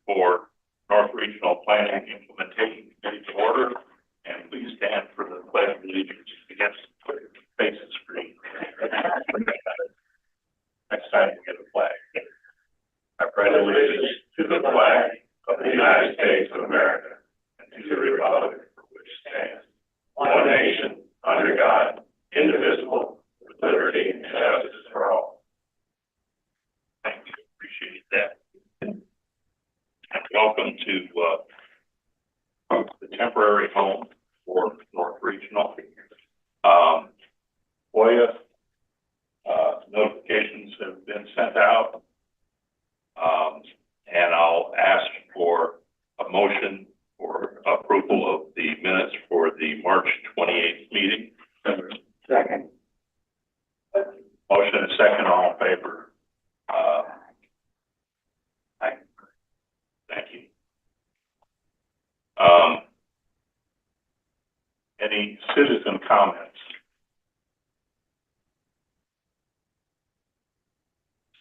for North Regional Planning Implementation Committee to order, and please stand for the Pledge of Allegiance against the faces screen. Next time we get a flag. I pledge allegiance to the flag of the United States of America and to the republic for which it stands, one nation, under God, indivisible, with liberty and justice for all. Thank you. Appreciate that. And welcome to the temporary home for North Regional. FOIA notifications have been sent out, and I'll ask for a motion for approval of the minutes for the March 28th meeting. Second. Motion and second, all in favor. Aye. Thank you. Any citizen comments?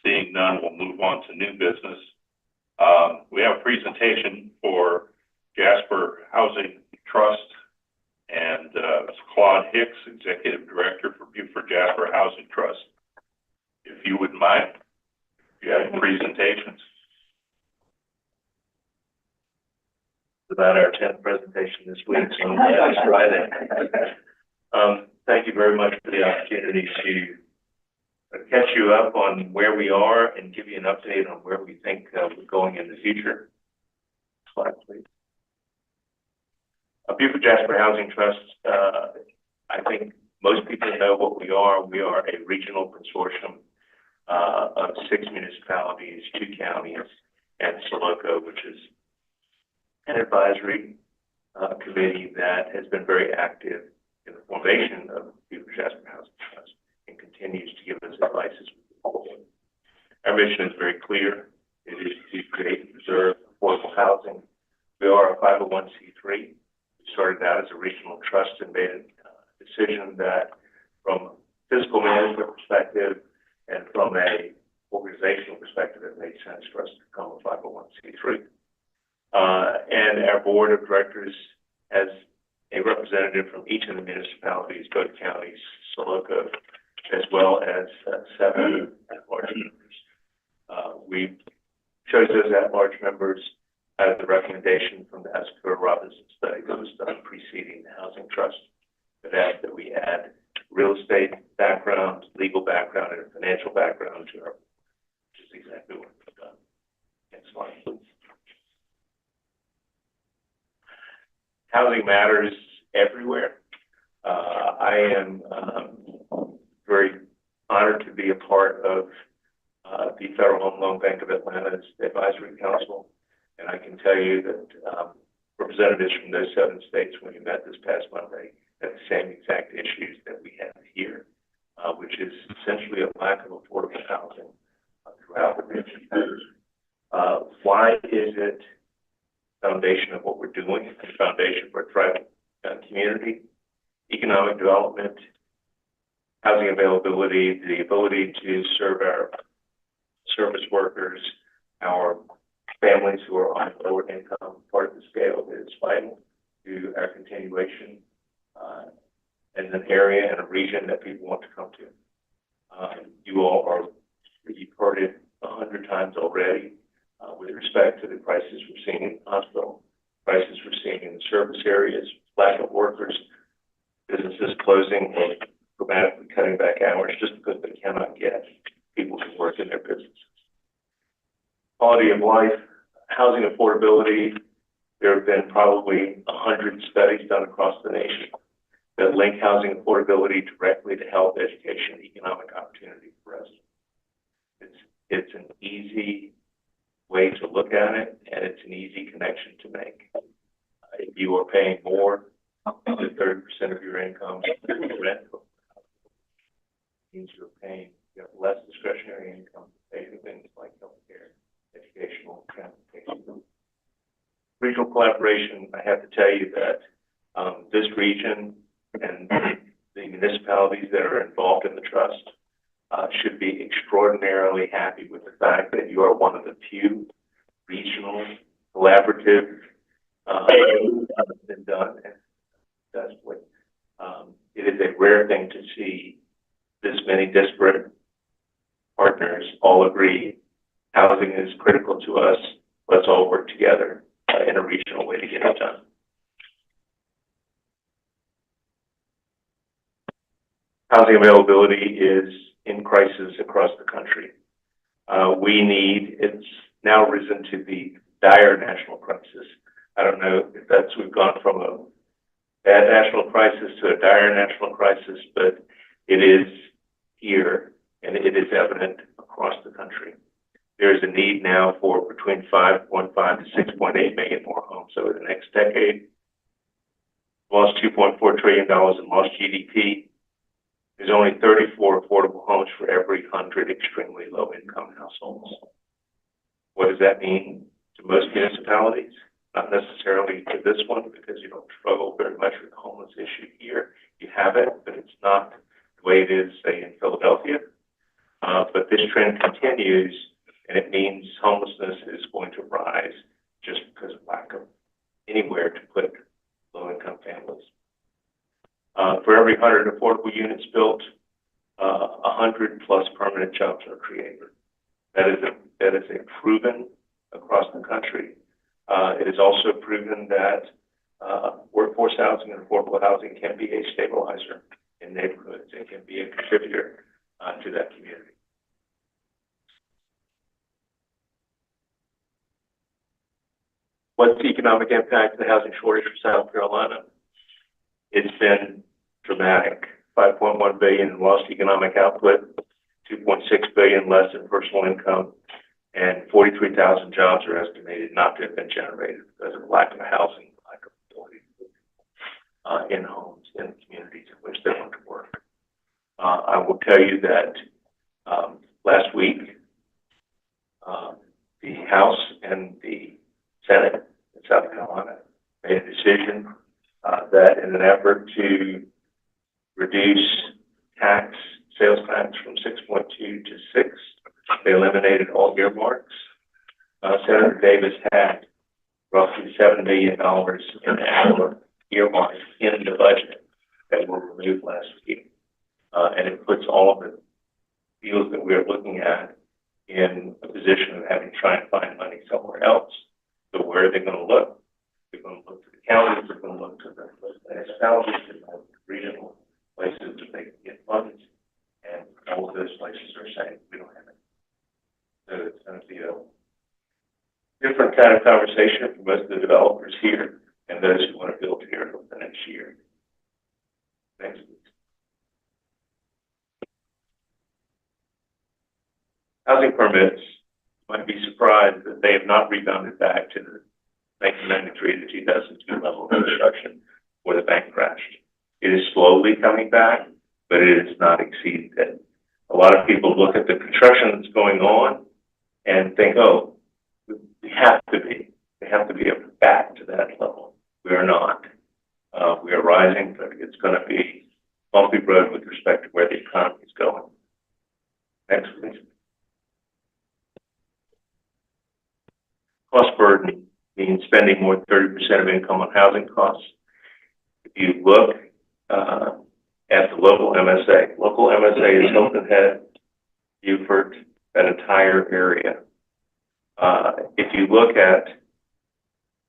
Seeing none, we'll move on to new business. We have a presentation for Jasper Housing Trust, and Claude Hicks, Executive Director for Beaufort Jasper Housing Trust. If you wouldn't mind, if you have presentations. It's about our 10th presentation this week, so let's try that. Thank you very much for the opportunity to catch you up on where we are and give you an update on where we think we're going in the future. Slide, please. Beaufort Jasper Housing Trust, I think most people know what we are. We are a regional consortium of 6 municipalities, 2 counties, and Soloco, which is an advisory committee that has been very active in the formation of Beaufort Jasper Housing Trust and continues to give us advice as we move forward. Our mission is very clear. It is to create and preserve affordable housing. We are a 501c3. We started out as a regional trust and made a decision that from a fiscal management perspective and from a organizational perspective, it made sense for us to become a 501c3. And our board of directors has a representative from each of the municipalities, both counties, Soloco, as well as 7 at-large members. We chose those at-large members out of the recommendation from the Escobar Robinson study that was done preceding the housing trust that asked that we add real estate background, legal background, and financial background to our, which is exactly what we've done. Next slide, please. Housing matters everywhere. I am very honored to be a part of the Federal Home Loan Bank of Atlanta's Advisory Council. And I can tell you that representatives from those 7 states, when we met this past Monday, had the same exact issues that we have here, which is essentially a lack of affordable housing throughout the region. Why is it the foundation of what we're doing, the foundation for a thriving community? Economic development, housing availability, the ability to serve our service workers, our families who are on lower income part of the scale is vital to our continuation as an area and a region that people want to come to. You all are, you've heard it 100 times already with respect to the crisis we're seeing in the hospital, crisis we're seeing in the service areas, lack of workers, businesses closing or dramatically cutting back hours just because they cannot get people to work in their businesses. Quality of life, housing affordability. There have been probably 100 studies done across the nation that link housing affordability directly to health, education, and economic opportunity for residents. It's an easy way to look at it, and it's an easy connection to make. If you are paying more than 30% of your income for rent, means you have less discretionary income to pay for things like healthcare, educational, transportation. Regional collaboration, I have to tell you that this region and the municipalities that are involved in the trust should be extraordinarily happy with the fact that you are one of the few regional collaborative, been done and successfully. It is a rare thing to see this many disparate partners all agree housing is critical to us. Let's all work together in a regional way to get it done. Housing availability is in crisis across the country. It's now risen to the dire national crisis. I don't know if we've gone from a bad national crisis to a dire national crisis, but it is here and it is evident across the country. There is a need now for between 5.5 to 6.8 million more homes over the next decade. Lost $2.4 trillion in lost GDP. There's only 34 affordable homes for every 100 extremely low-income households. What does that mean to most municipalities? Not necessarily to this one, because you don't struggle very much with the homeless issue here. You have it, but it's not the way it is, say, in Philadelphia. But this trend continues, and it means homelessness is going to rise just because of lack of anywhere to put low-income families. For every 100 affordable units built, 100 plus permanent jobs are created. That is a proven across the country. It is also proven that workforce housing and affordable housing can be a stabilizer in neighborhoods. It can be a contributor to that community. What's the economic impact of the housing shortage for South Carolina? It's been dramatic. 5.1 billion in lost economic output, 2.6 billion less in personal income, and 43,000 jobs are estimated not to have been generated because of lack of housing, lack of ability in homes, in communities in which they want to work. I will tell you that last week, the House and the Senate in South Carolina made a decision that in an effort to reduce sales tax from 6.2 to 6, they eliminated all earmarks. Senator Davis had roughly $7 million in annual earmarks in the budget that were removed last week. And it puts all of the deals that we're looking at in a position of having to try and find money somewhere else. So where are they going to look? They're going to look to the counties, they're going to look to the municipalities, they're going to look to regional places that they can get funds. And all of those places are saying, we don't have it. So it's going to be a different kind of conversation for most of the developers here and those who want to build here over the next year. Next, please. Housing permits, you might be surprised that they have not rebounded back to the 1993 to 2002 level of construction where the bank crashed. It is slowly coming back, but it has not exceeded it. A lot of people look at the construction that's going on and think, oh, we have to be back to that level. We are not. We are rising, but it's going to be a bumpy road with respect to where the economy is going. Next, please. Cost burden means spending more than 30% of income on housing costs. If you look at the local MSA is Hilton Head, Beaufort, that entire area. If you look at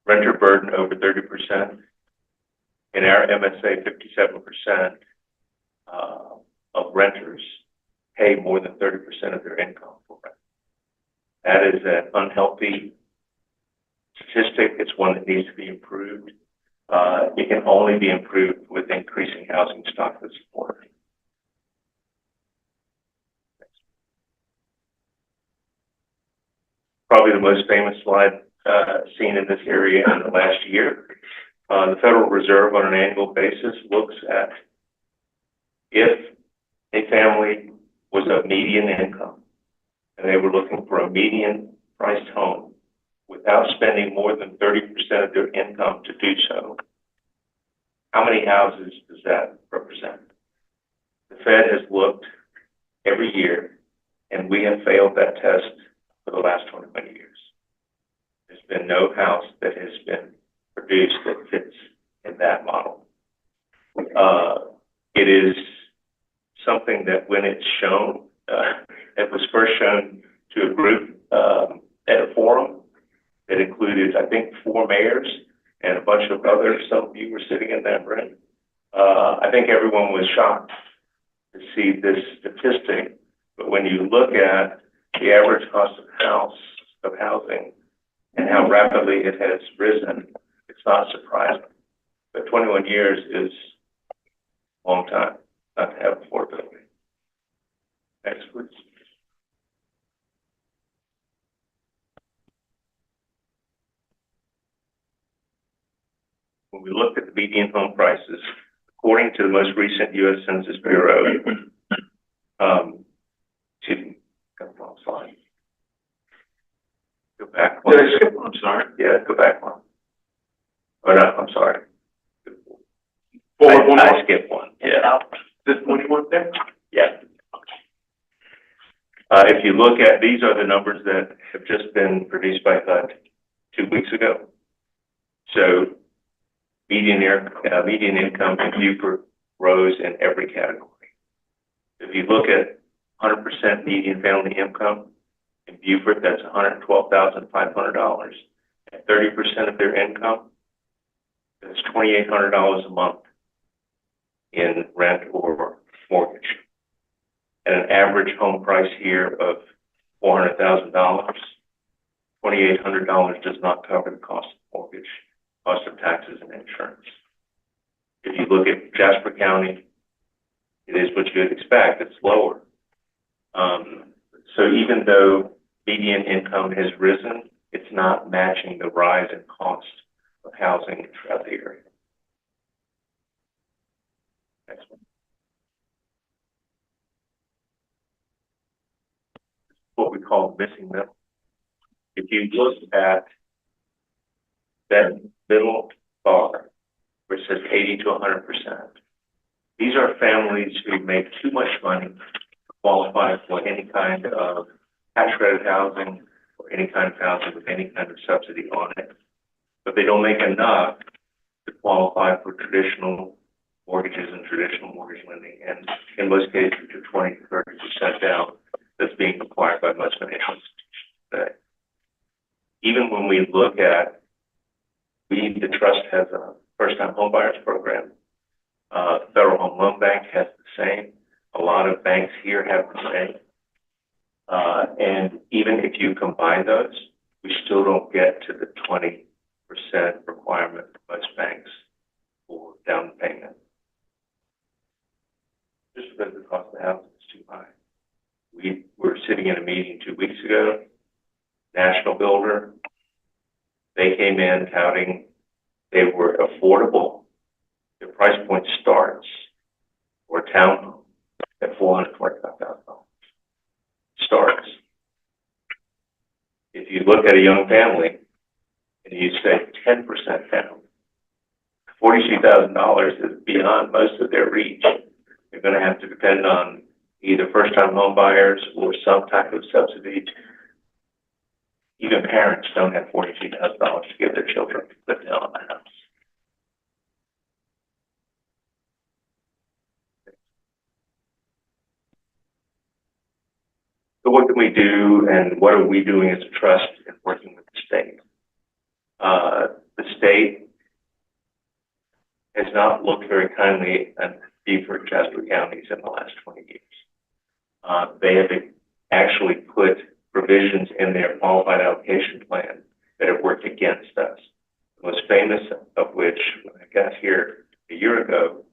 renter burden over 30%, in our MSA, 57% of renters pay more than 30% of their income for rent. That is an unhealthy statistic. It's one that needs to be improved. It can only be improved with increasing housing stock that's supported. Probably the most famous slide seen in this area in the last year. The Federal Reserve on an annual basis looks at if a family was of median income and they were looking for a median priced home without spending more than 30% of their income to do so, how many houses does that represent? The Fed has looked every year, and we have failed that test for the last 21 years. There's been no house that has been produced that fits in that model. It is something that when it's shown, it was first shown to a group at a forum that included, I think, 4 mayors and a bunch of others. Some of you were sitting in that room. I think everyone was shocked to see this statistic, but when you look at the average cost of housing and how rapidly it has risen, it's not surprising. But 21 years is a long time not to have affordability. Next, please. When we looked at the median home prices, according to the most recent U.S. Census Bureau, excuse me, got the wrong slide. Go back one. Did I skip one? I'm sorry. Yeah, go back one. Oh, no, I'm sorry. Forward one I more. skipped one. Yeah. This one you want there? Yeah. If you look at, these are the numbers that have just been produced by HUD 2 weeks ago. So median income in Beaufort rose in every category. If you look at 100% median family income in Beaufort, that's $112,500. At 30% of their income, that's $2,800 a month in rent or mortgage. At an average home price here of $400,000, $2,800 does not cover the cost of mortgage, cost of taxes, and insurance. If you look at Jasper County, it is what you'd expect. It's lower. So even though median income has risen, it's not matching the rise in cost of housing throughout the area. Next one. What we call missing middle. If you look at that middle bar, where it says 80 to 100%, these are families who make too much money to qualify for any kind of tax credit housing or any kind of housing with any kind of subsidy on it, but they don't make enough to qualify for traditional mortgages and traditional mortgage lending, and in most cases, to 20 to 30% down that's being required by most financial institutions today. Even when we look at, the trust has a first-time homebuyers program. Federal Home Loan Bank has the same. A lot of banks here have the same. And even if you combine those, we still don't get to the 20% requirement for most banks for down payment. Just because the cost of the house is too high. We were sitting in a meeting 2 weeks ago, national builder. They came in touting they were affordable. Their price point starts for a townhome at $425,000. Starts. If you look at a young family and you say 10% down, $42,000 is beyond most of their reach. They're going to have to depend on either first-time home buyers or some type of subsidy. Even parents don't have $42,000 to give their children to live down on the house. So what can we do, and what are we doing as a trust in working with the state? The state has not looked very kindly at Beaufort, Jasper counties in the last 20 years. They have actually put provisions in their qualified allocation plan that have worked against us. The most famous of which, when I got here a year ago,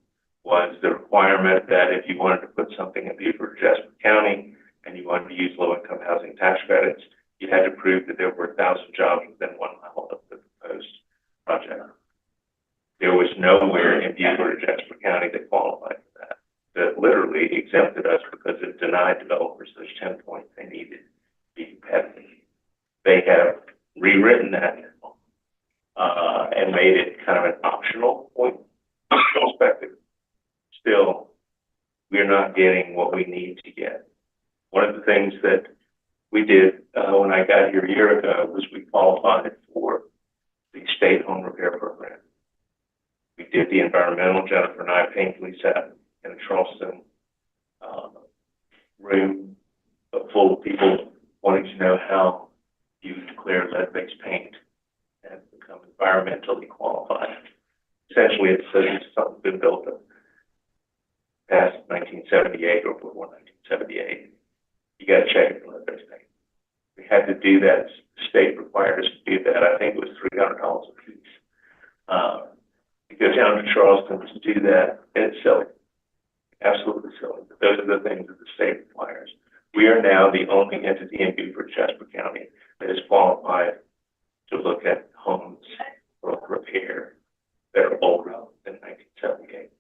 was the requirement that if you wanted to put something in Beaufort, Jasper County, and you wanted to use low-income housing tax credits, you had to prove that there were 1,000 jobs within 1 mile of the proposed project. There was nowhere in Beaufort or Jasper County that qualified for that. That literally exempted us because it denied developers those 10 points they needed to be competitive. They have rewritten that and made it kind of an optional point perspective. Still, we're not getting what we need to get. One of the things that we did, when I got here a year ago, was we qualified for the state home repair program. We did the environmental. Jennifer and I painfully sat in a Charleston room full of people wanting to know how you declare lead-based paint and become environmentally qualified. Essentially, it says it's something been built past 1978 or before 1978. You got to check it for lead-based paint. We had to do that. The state required us to do that. I think it was $300 a piece. You go down to Charleston to do that, and it's silly. Absolutely silly. But those are the things that the state requires. We are now the only entity in Beaufort, Jasper County that is qualified to look at homes for repair that are older than 1978.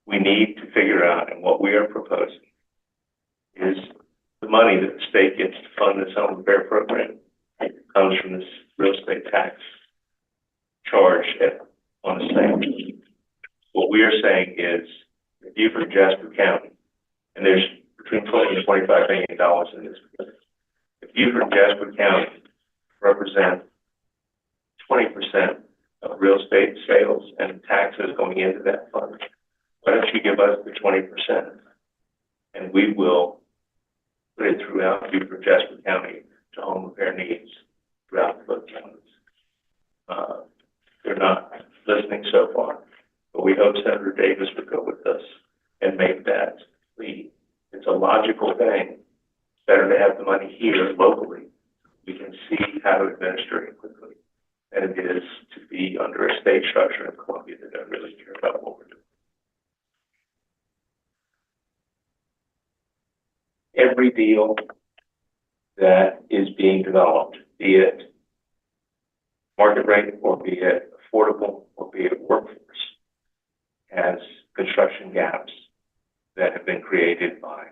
We need to figure out, and what we are proposing is the money that the state gets to fund this home repair program comes from this real estate tax charge on the state. What we are saying is, if Beaufort, Jasper County, and there's between $20 and $25 million in this, if Beaufort and Jasper County represent 20% of real estate sales and taxes going into that fund, why don't you give us the 20%, and we will put it throughout Beaufort, Jasper County to home repair needs throughout both counties. They're not listening so far, but we hope Senator Davis would go with us and make that lead. It's a logical thing. It's better to have the money here locally. We can see how to administer it quickly than it is to be under a state structure in Columbia that don't really care about what we're doing. Every deal that is being developed, be it market rate or be it affordable or be it workforce, has construction gaps that have been created by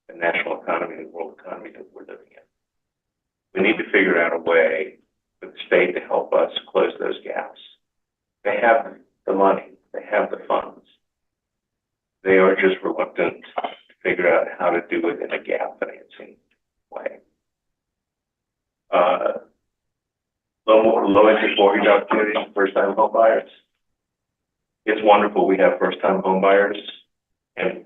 the national economy and world economy that we're living in. We need to figure out a way for the state to help us close those gaps. They have the money, they have the funds. They are just reluctant to figure out how to do it in a gap financing way. Low interest mortgage opportunities for first-time home buyers. It's wonderful. We have first-time home buyers and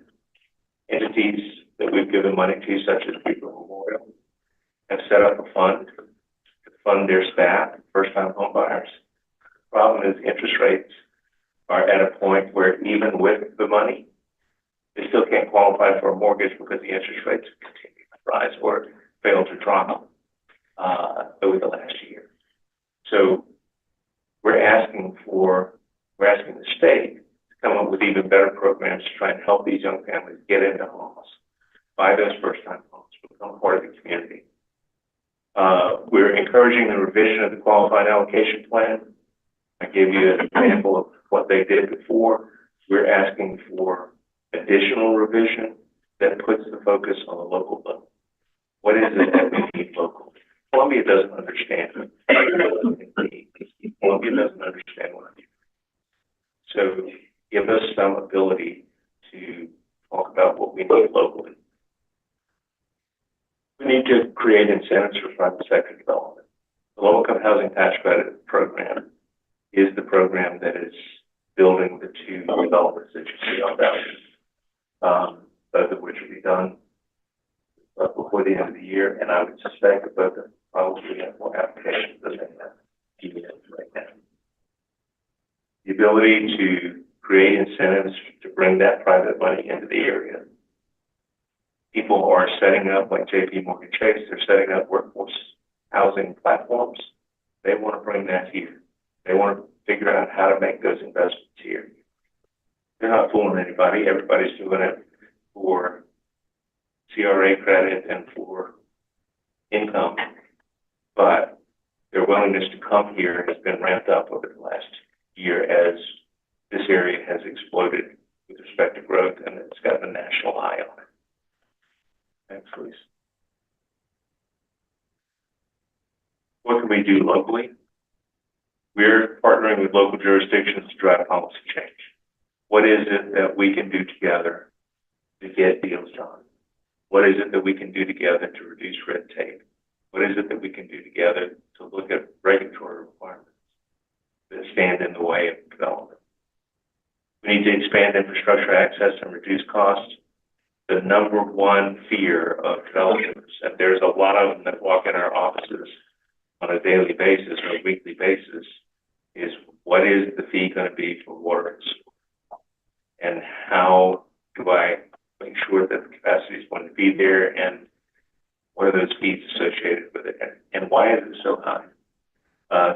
entities that we've given money to, such as Beaufort Memorial, have set up a fund to fund their staff, first-time home buyers. The problem is interest rates are at a point where even with the money, they still can't qualify for a mortgage because the interest rates continue to rise or fail to drop over the last year. So we're asking the state to come up with even better programs to try and help these young families get into homes, buy those first-time homes, become part of the community. We're encouraging the revision of the qualified allocation plan. I gave you an example of what they did before. We're asking for additional revision that puts the focus on the local level. What is it that we need locally? Columbia doesn't understand. Columbia doesn't understand what I mean. So give us some ability to talk about what we need locally. We need to create incentives for private sector development. The low-income housing tax credit program is the program that is building the two developments that you see on that, both of which will be done before the end of the year, and I would suspect that both of them probably have more applications than they have emails right now. The ability to create incentives to bring that private money into the area. People are setting up, like JP Morgan Chase, they're setting up workforce housing platforms. They want to bring that here. They want to figure out how to make those investments here. They're not fooling anybody. Everybody's doing it for CRA credit and for income, but their willingness to come here has been ramped up over the last year as this area has exploded with respect to growth, and it's got a national eye on it. Next, please. What can we do locally? We're partnering with local jurisdictions to drive policy change. What is it that we can do together to get deals done? What is it that we can do together to reduce red tape? What is it that we can do together to look at regulatory requirements that stand in the way of development? We need to expand infrastructure access and reduce costs. The number one fear of developers, and there's a lot of them that walk in our offices on a daily basis or a weekly basis, is what is the fee going to be for water and sewer? And how do I make sure that the capacity is going to be there, and what are those fees associated with it, and why is it so high?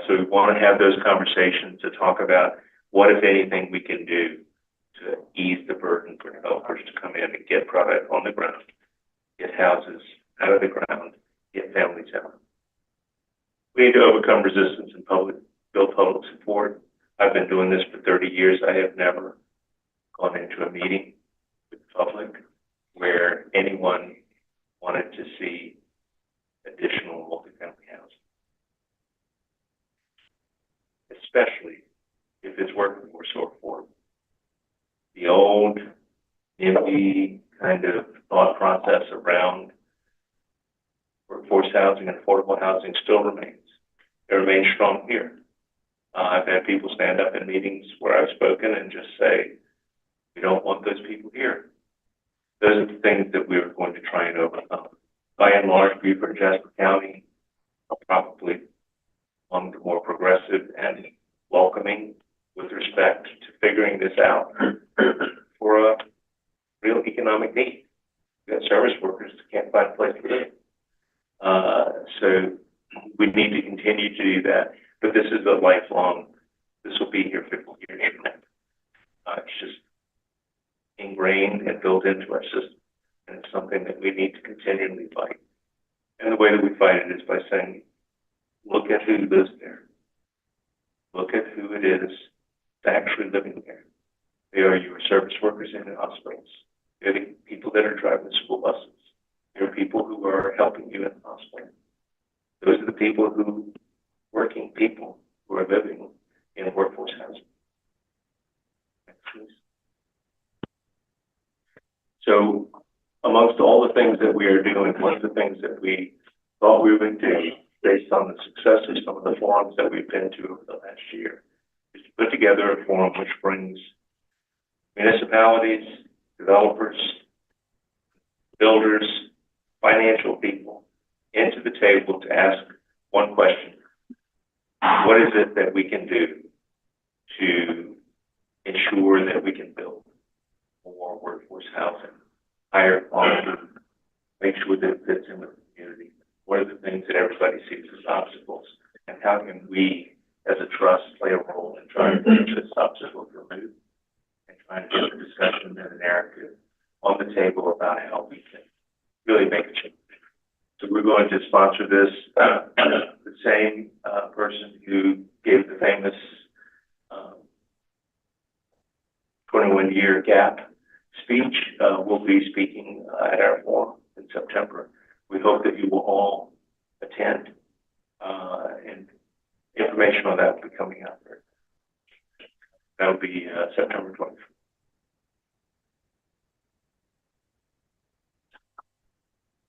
So we want to have those conversations to talk about what, if anything, we can do to ease the burden for developers to come in and get product on the ground, get houses out of the ground, get families out. We need to overcome resistance and build public support. I've been doing this for 30 years. I have never gone into a meeting with the public where anyone wanted to see additional multifamily housing, especially if it's workforce or affordable. The old NIMBY kind of thought process around workforce housing and affordable housing still remains. It remains strong here. I've had people stand up in meetings where I've spoken and just say, we don't want those people here. Those are the things that we're going to try and overcome. By and large, Beaufort and Jasper County are probably among the more progressive and welcoming with respect to figuring this out for a real economic need. We've got service workers that can't find a place to live. So we need to continue to do that. But this is a lifelong, this will be here 50 years from now. It's just ingrained and built into our system. And it's something that we need to continually fight. And the way that we fight it is by saying, look at who lives there. Look at who it is actually living there. They are your service workers in the hospitals. They're the people that are driving the school buses. They're people who are helping you in the hospital. Those are the people who, working people who are living in workforce housing. Next, please. So amongst all the things that we are doing, one of the things that we thought we would do based on the success of some of the forums that we've been to over the last year is to put together a forum which brings municipalities, developers, builders, financial people into the table to ask one question. What is it that we can do to ensure that we can build more workforce housing, higher quality, make sure that it fits in with the community? What are the things that everybody sees as obstacles? And how can we, as a trust, play a role in trying to get those obstacles removed and trying to get a discussion and a narrative on the table about how we can really make a change? So we're going to sponsor this. The same person who gave the famous 21-year gap speech will be speaking at our forum in September. We hope that you will all attend, and information on that will be coming out there. That will be September 24th.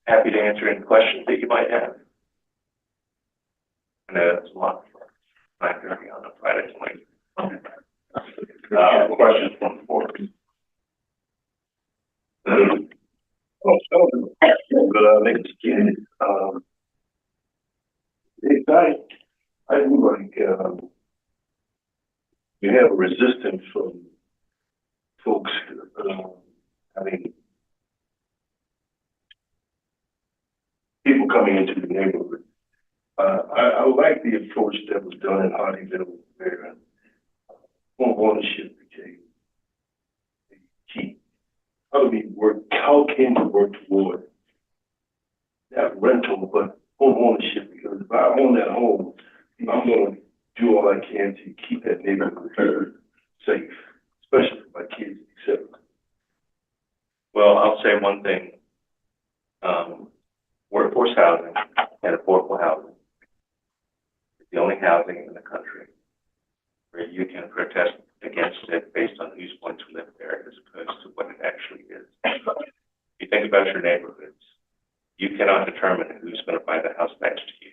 Happy to answer any questions that you might have. I know that's a lot for 9:30 on a Friday morning. Questions from the board? I do like you have a resistance from folks having people coming into the neighborhood. I like the approach that was done in Hardyville, where home ownership became the key. How can you work toward that rental, but home ownership? Because if I own that home, I'm going to do all I can to keep that neighborhood safe, especially for my kids, etc. Well, I'll say one thing. Workforce housing and affordable housing is the only housing in the country where you can protest against it based on who's going to live there as opposed to what it actually is. If you think about your neighborhood, You cannot determine who's going to buy the house next to you.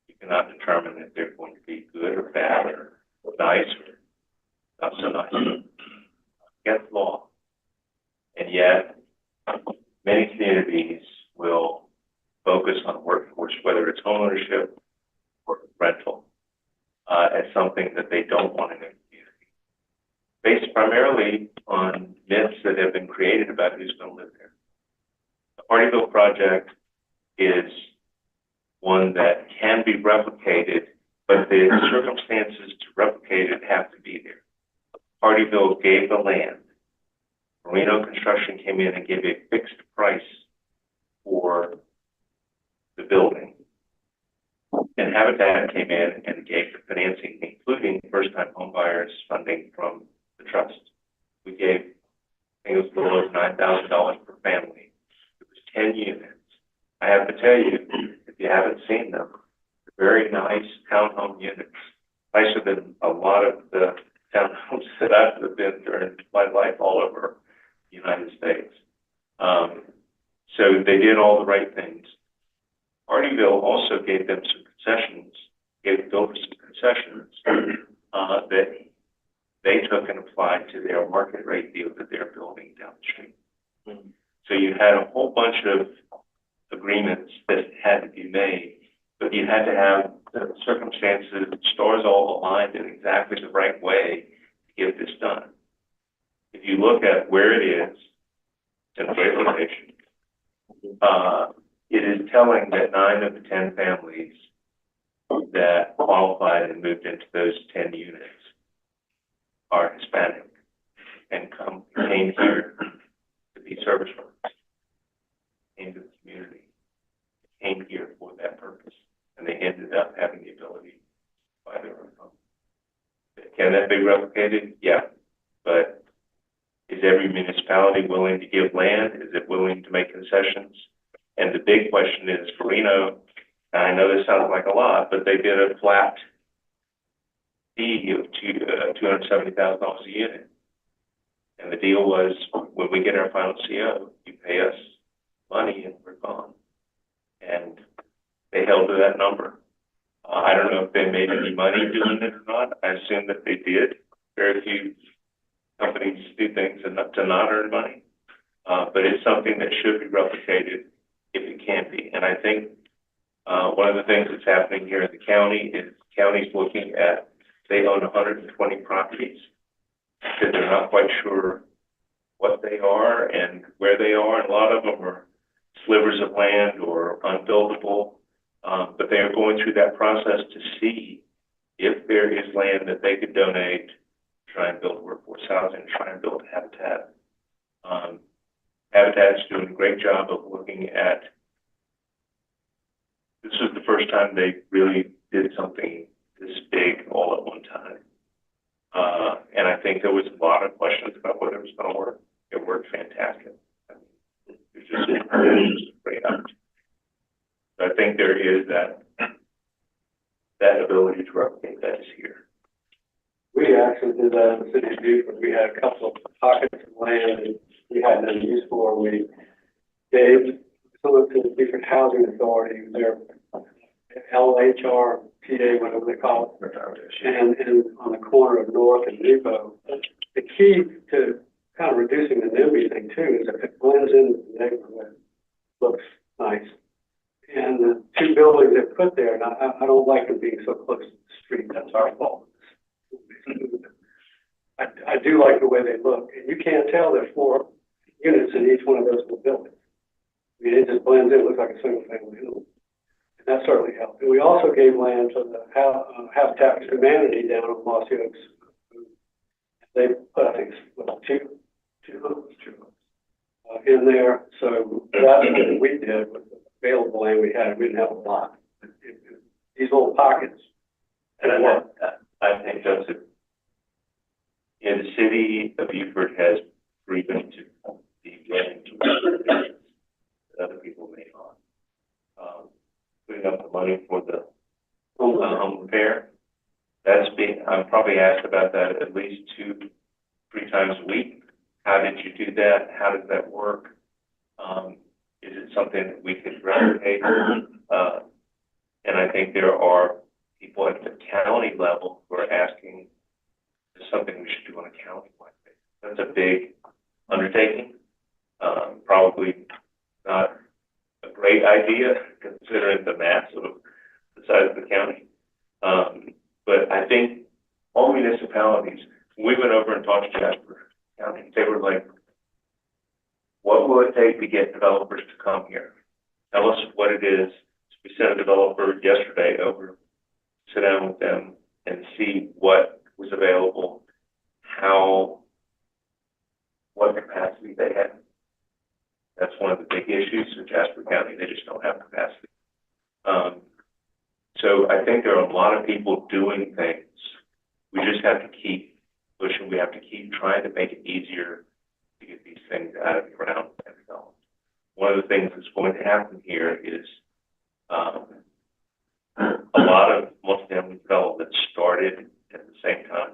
You cannot determine if they're going to be good or bad or nice or not so nice. Against law. And yet, many communities will focus on workforce, whether it's homeownership or rental, as something that they don't want in their community, based primarily on myths that have been created about who's going to live there. The Hardyville project is one that can be replicated, but the circumstances to replicate it have to be there. Hardyville gave the land. Marino Construction came in and gave a fixed price for the building. And Habitat came in and gave the financing, including first-time homebuyers funding from the trust. We gave, I think it was a little over $9,000 per family. It was 10 units. I have to tell you, if you haven't seen them, they're very nice townhome units, nicer than a lot of the townhomes that I've lived in during my life all over the United States. So they did all the right things. Hardyville also gave them some concessions, gave Beaufort some concessions that they took and applied to their market rate deal that they're building down the street. Mm-hmm. So you had a whole bunch of agreements that had to be made, but you had to have the circumstances, stars all aligned in exactly the right way to get this done. If you look at where it is, it's in a great location. It is telling that 9 of the 10 families that qualified and moved into those 10 units are Hispanic and came here to be service workers, came to the community, came here for that purpose, and they ended up having the ability to buy their own home. Can that be replicated? Yeah, but is every municipality willing to give land? Is it willing to make concessions? And the big question is, for Reno, and I know this sounds like a lot, but they did a flat fee of $270,000 a unit. And the deal was, when we get our final CO, you pay us money and we're gone. And they held to that number. I don't know if they made any money doing it or not. I assume that they did. Very few companies do things to not earn money. But it's something that should be replicated if it can be. And I think one of the things that's happening here in the county is the county's looking at, they own 120 properties that they're not quite sure what they are and where they are. And a lot of them are slivers of land or unbuildable, but they are going through that process to see if there is land that they could donate, try and build workforce housing, try and build Habitat. Habitat's doing a great job of looking at, this was the first time they really did something this big all at one time. And I think there was a lot of questions about whether it was going to work. It worked fantastic. I mean, it was just a great opportunity. So I think there is that ability to replicate that is here. We actually did that in the city of Beaufort. We had a couple of pockets of land that we had no use for. We gave some of it to the Beaufort Housing Authority, their LHRTA, whatever they call it, and on the corner of North and Depot. The key to kind of reducing the NIMBY thing too is if it blends into the neighborhood, looks nice. And the 2 buildings they put there, and I don't like them being so close to the street. That's our fault. I do like the way they look, and you can't tell there's 4 units in each one of those buildings. I mean, it just blends in, looks like a single family home. And that certainly helped. And we also gave land to the Habitat for Humanity down on Mossy Oaks. They put, I think, two homes in there. So that's what we did with the available land we had. We didn't have a lot. These little pockets. And I think that's it. Yeah, the city of Beaufort has proven to be willing to work that other people may not. Putting up the money for the home repair. I'm probably asked about that at least 2-3 times a week. How did you do that? How does that work? Is it something that we could replicate? And I think there are people at the county level who are asking, is something we should do on a county-wide basis? That's a big undertaking, probably not a great idea considering the mass of the size of the county. But I think all municipalities, we went over and talked to Jasper County, they were like, what will it take to get developers to come here? Tell us what it is. We sent a developer yesterday over, sit down with them and see what was available, what capacity they had. That's one of the big issues in Jasper County. They just don't have capacity. So I think there are a lot of people doing things. We just have to keep pushing. We have to keep trying to make it easier to get these things out of the ground and developed. One of the things that's going to happen here is a lot of multifamily development started at the same time,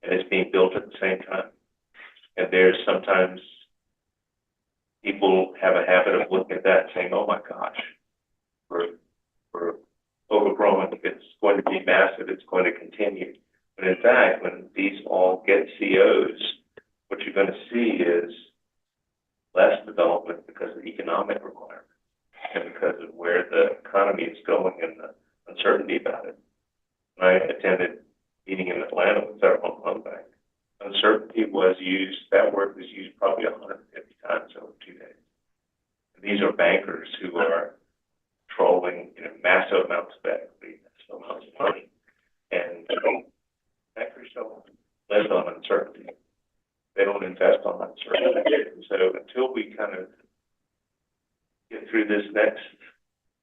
and it's being built at the same time. And there's sometimes people have a habit of looking at that and saying, oh my gosh, we're overgrown, it's going to be massive, it's going to continue. But in fact, when these all get COs, what you're going to see is less development because of economic requirements and because of where the economy is going and the uncertainty about it. When I attended a meeting in Atlanta with Federal Home Loan Bank, uncertainty was used, that word was used probably 150 times over 2 days. And these are bankers who are controlling, massive amounts of equity, massive amounts of money. And bankers don't live on uncertainty. They don't invest on uncertainty. And so until we kind of get through this next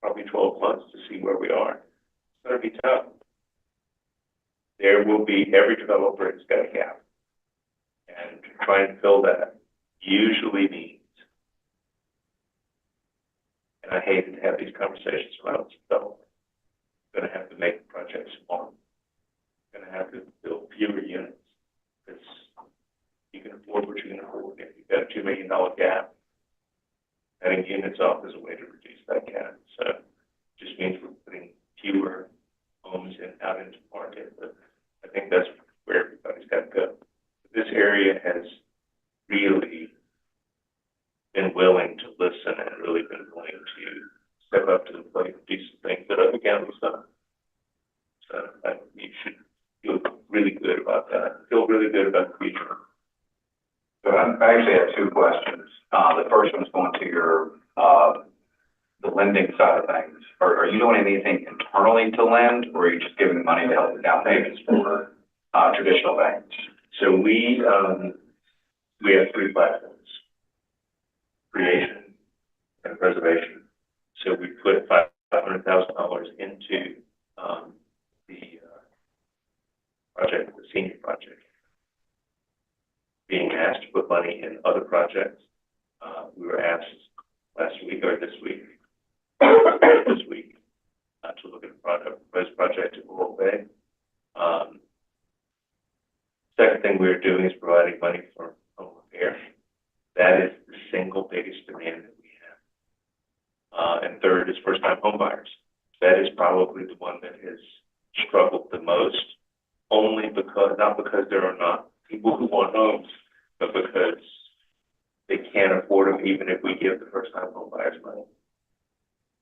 probably 12 months to see where we are, it's going to be tough. There will be, every developer has got a gap. And trying to fill that usually means, and I hate to have these conversations around development, I'm going to have to make projects smaller. I'm going to have to build fewer units because you can afford what you can afford. If you've got a $2 million gap, cutting units off is a way to reduce that gap. So it just means we're putting fewer homes out into the market. But I think that's where everybody's got to go. This area has really been willing to listen and really been willing to step up to the plate and do some things that other counties done. So you should feel really good about that. Feel really good about the future. So I actually have two questions. The first one's going to your the lending side of things. Are you doing anything internally to lend, or are you just giving money to help with down payments for traditional banks? So we have 3 platforms: creation and preservation. So we put $500,000 into the project, the senior project. Being asked to put money in other projects, we were asked last week or this week, to look at a project at Laurel Bay. Second thing we're doing is providing money for home repair. That is the single biggest demand that we have. And third is first-time home buyers. That is probably the one that has struggled the most, only because, not because there are not people who want homes, but because they can't afford them even if we give the first-time home buyers money.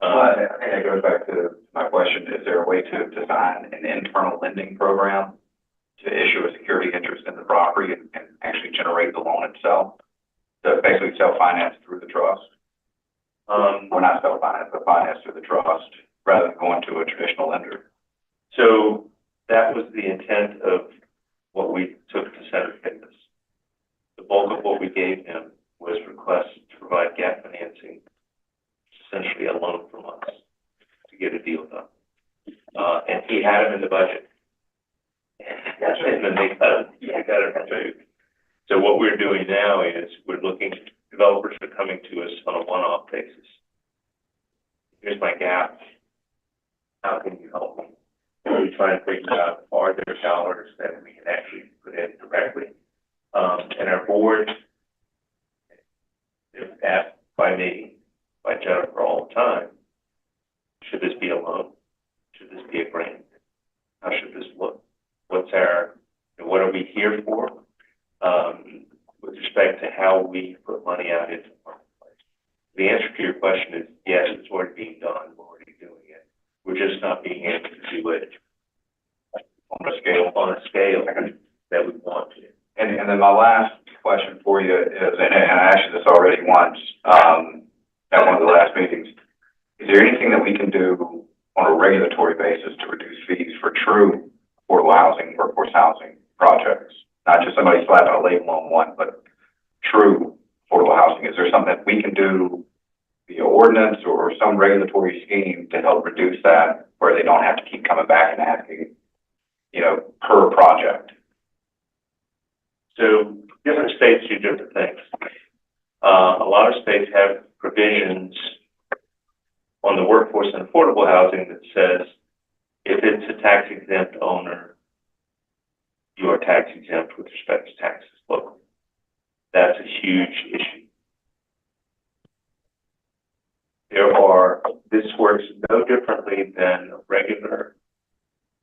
I think that goes back to my question. Is there a way to design an internal lending program to issue a security interest in the property and actually generate the loan itself? So basically self-finance through the trust? Or not self-finance, but finance through the trust rather than going to a traditional lender? So that was the intent of what we took to Senator Fitness. The bulk of what we gave him was requests to provide gap financing, essentially a loan from us to get a deal done. And he had them in the budget. And then they got it removed. So what we're doing now is we're looking, developers are coming to us on a one-off basis. Here's my gap. How can you help me? And we try and figure out, are there dollars that we can actually put in directly? And our board, if asked by me, by Jennifer all the time. Should this be a loan? Should this be a grant? How should this look? What are we here for? With respect to how we put money out into the marketplace. The answer to your question is yes, it's already being done. We're already doing it. We're just not being able to do it on a scale that we want to. And then my last question for you is, and I asked you this already once, at one of the last meetings, is there anything that we can do on a regulatory basis to reduce fees for true affordable housing, workforce housing projects? Not just somebody slapping a label on one, but true affordable housing. Is there something that we can do via ordinance or some regulatory scheme to help reduce that, where they don't have to keep coming back and asking, per project? So different states do different things. A lot of states have provisions on the workforce and affordable housing that says if it's a tax exempt owner, you are tax exempt with respect to taxes locally. That's a huge issue. This works no differently than a regular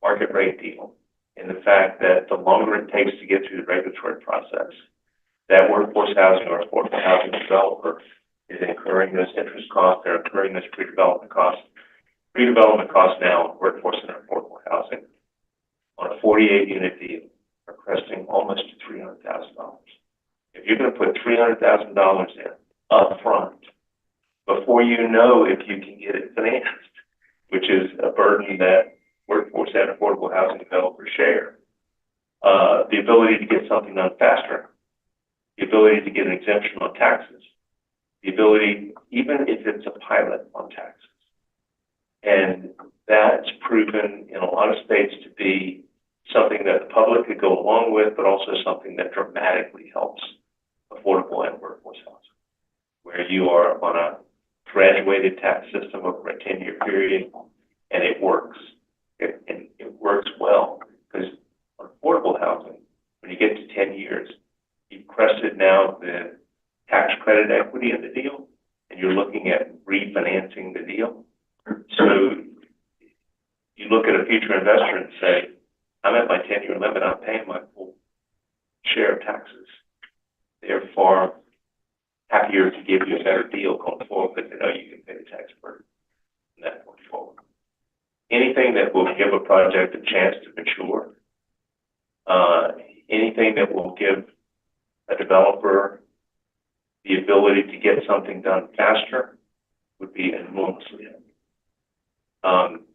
market rate deal in the fact that the longer it takes to get through the regulatory process, that workforce housing or affordable housing developer is incurring those interest costs, they're incurring those pre-development costs. Pre-development costs now on workforce and affordable housing on a 48-unit deal are cresting almost to $300,000. If you're going to put $300,000 in up front, before you know if you can get it financed, which is a burden that workforce and affordable housing developers share, the ability to get something done faster, the ability to get an exemption on taxes, the ability, even if it's a pilot on taxes. And that's proven in a lot of states to be something that the public could go along with, but also something that dramatically helps affordable and workforce housing, where you are on a graduated tax system over a 10-year period, and it works. And it works well, because on affordable housing, when you get to 10 years, you've crested now the tax credit equity in the deal, and you're looking at refinancing the deal. So you look at a future investor and say, I'm at my 10-year limit, I'm paying my full share of taxes. They're far happier to give you a better deal going forward because they know you can pay the tax burden from that point forward. Anything that will give a project a chance to mature, anything that will give a developer the ability to get something done faster would be enormously helpful.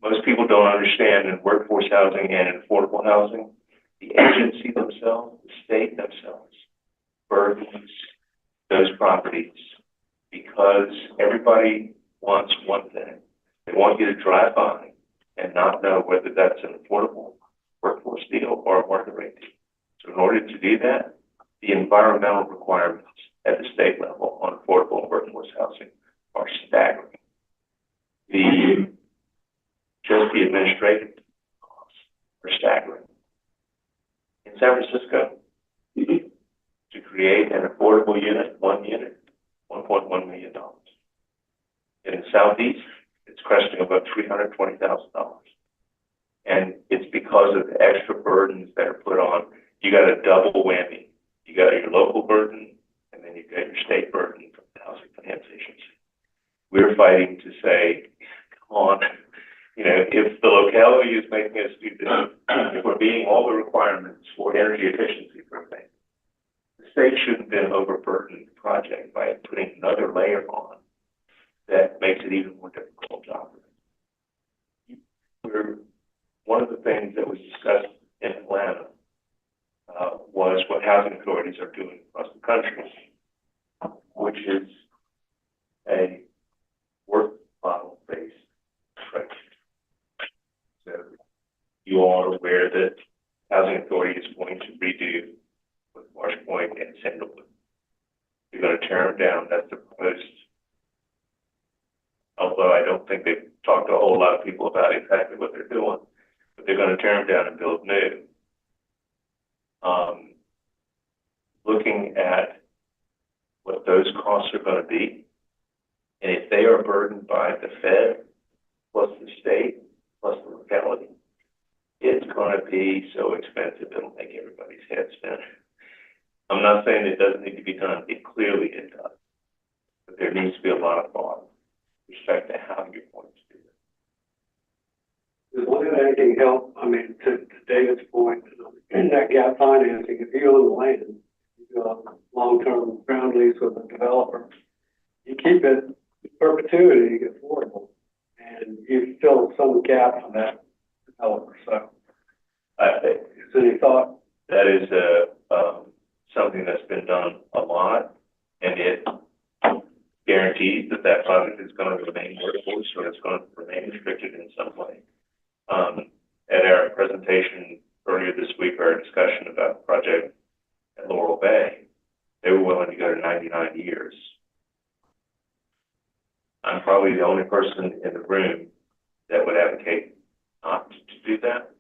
Most people don't understand in workforce housing and in affordable housing, the agency themselves, the state themselves, burdens those properties because everybody wants one thing. They want you to drive by and not know whether that's an affordable workforce deal or a market rate deal. So in order to do that, the environmental requirements at the state level on affordable and workforce housing are staggering. Just the administrative costs are staggering. In San Francisco, to create an affordable unit, one unit, $1.1 million. In the Southeast, it's cresting above $320,000. And it's because of the extra burdens that are put on. You got a double whammy. You got your local burden, and then you got your state burden from the Housing Finance Agency. We're fighting to say, come on, if the locality is making us do this, if we're meeting all the requirements for energy efficiency, for example, the state shouldn't then overburden the project by putting another layer on that makes it even more difficult to operate. One of the things that was discussed in Atlanta was what housing authorities are doing across the country, which is a work model based approach. So you all are aware that housing authority is going to redo with Marsh Point and Sandalwood. You're going to tear them down. That's the proposed. Although I don't think they've talked to a whole lot of people about exactly what they're doing, but they're going to tear them down and build new. Looking at what those costs are going to be And if they are burdened by the Fed, plus the state, plus the locality, it's gonna be so expensive, it'll make everybody's head spin. I'm not saying it doesn't need to be done, it does. But there needs to be a lot of thought with respect to how you're going to do it. Does one of anything help, I mean, to David's point, in that gap financing, if you own the land, you do a long-term ground lease with a developer, you keep it in perpetuity affordable, and you fill some gap for that developer, so. Is there any thought? That is something that's been done a lot, and it guarantees that that project is going to remain workable, so it's going to remain restricted in some way. At our presentation earlier this week, our discussion about the project at Laurel Bay, they were willing to go to 99 years. I'm probably the only person in the room that would advocate not to do that.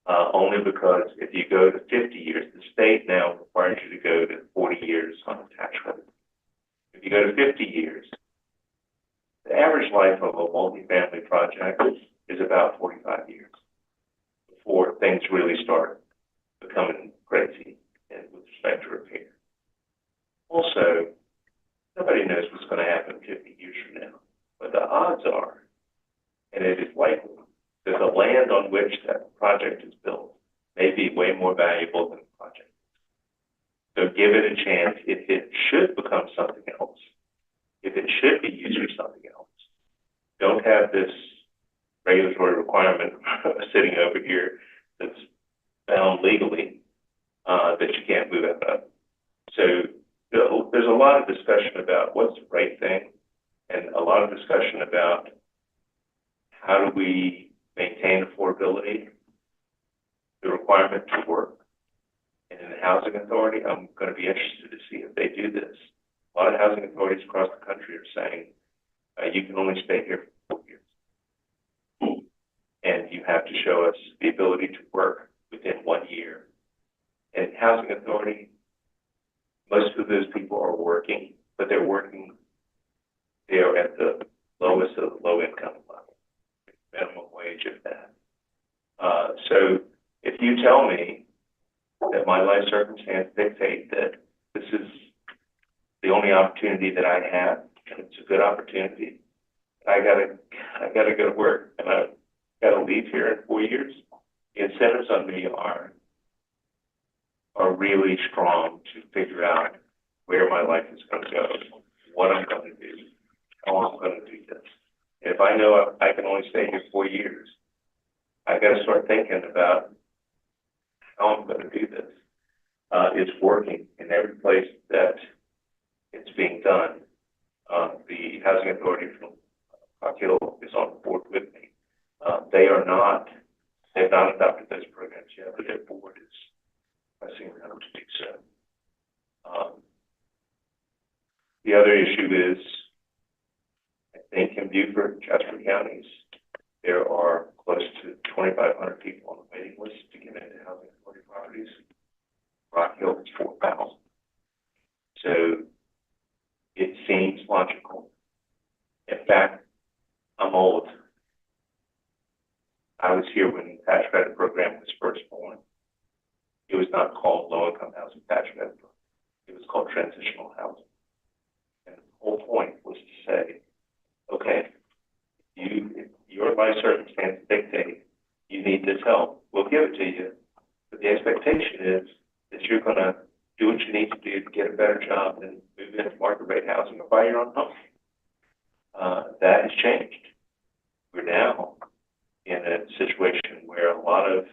Only because if you go to 50 years, the state now requires you to go to 40 years on a tax credit. If you go to 50 years, the average life of a multifamily project is about 45 years before things really start becoming crazy and with respect to repair. Also, nobody knows what's going to happen 50 years from now, but the odds are, and it is likely, that the land on which that project is built may be way more valuable than the project. So give it a chance. If it should become something else, if it should be used for something else, don't have this regulatory requirement sitting over here that's bound legally that you can't move it up. So there's a lot of discussion about what's the right thing, and a lot of discussion about how do we maintain affordability, the requirement to work. And in the housing authority, I'm going to be interested to see if they do this. A lot of housing authorities across the country are saying, you can only stay here for 4 years. And you have to show us the ability to work within 1 year. And housing authority, most of those people are working, but they're at the lowest of the low income level, minimum wage of that. So if you tell me that my life circumstance dictate that this is the only opportunity that I have, and it's a good opportunity, I gotta go to work, and I gotta leave here in 4 years, the incentives on me are really strong to figure out where my life is going to go, what I'm going to do, how I'm going to do this. If I know I can only stay here 4 years, I got to start thinking about how I'm going to do this. It's working in every place that it's being done. The housing authority from Rock Hill is on board with me. They've not adopted those programs yet, but their board is pressing them to do so. The other issue is, I think in Beaufort, Jasper counties, there are close to 2,500 people on the waiting list to get into housing authority properties. Rock Hill is 4,000. So it seems logical. In fact, I'm old. I was here when the tax credit program was first born. It was not called low-income housing tax credit program. It was called transitional housing. And the whole point was to say, okay, if your life circumstance dictate you need this help, we'll give it to you. But the expectation is that you're going to do what you need to do to get a better job and move into market rate housing or buy your own home. That has changed. We're now in a situation where a lot of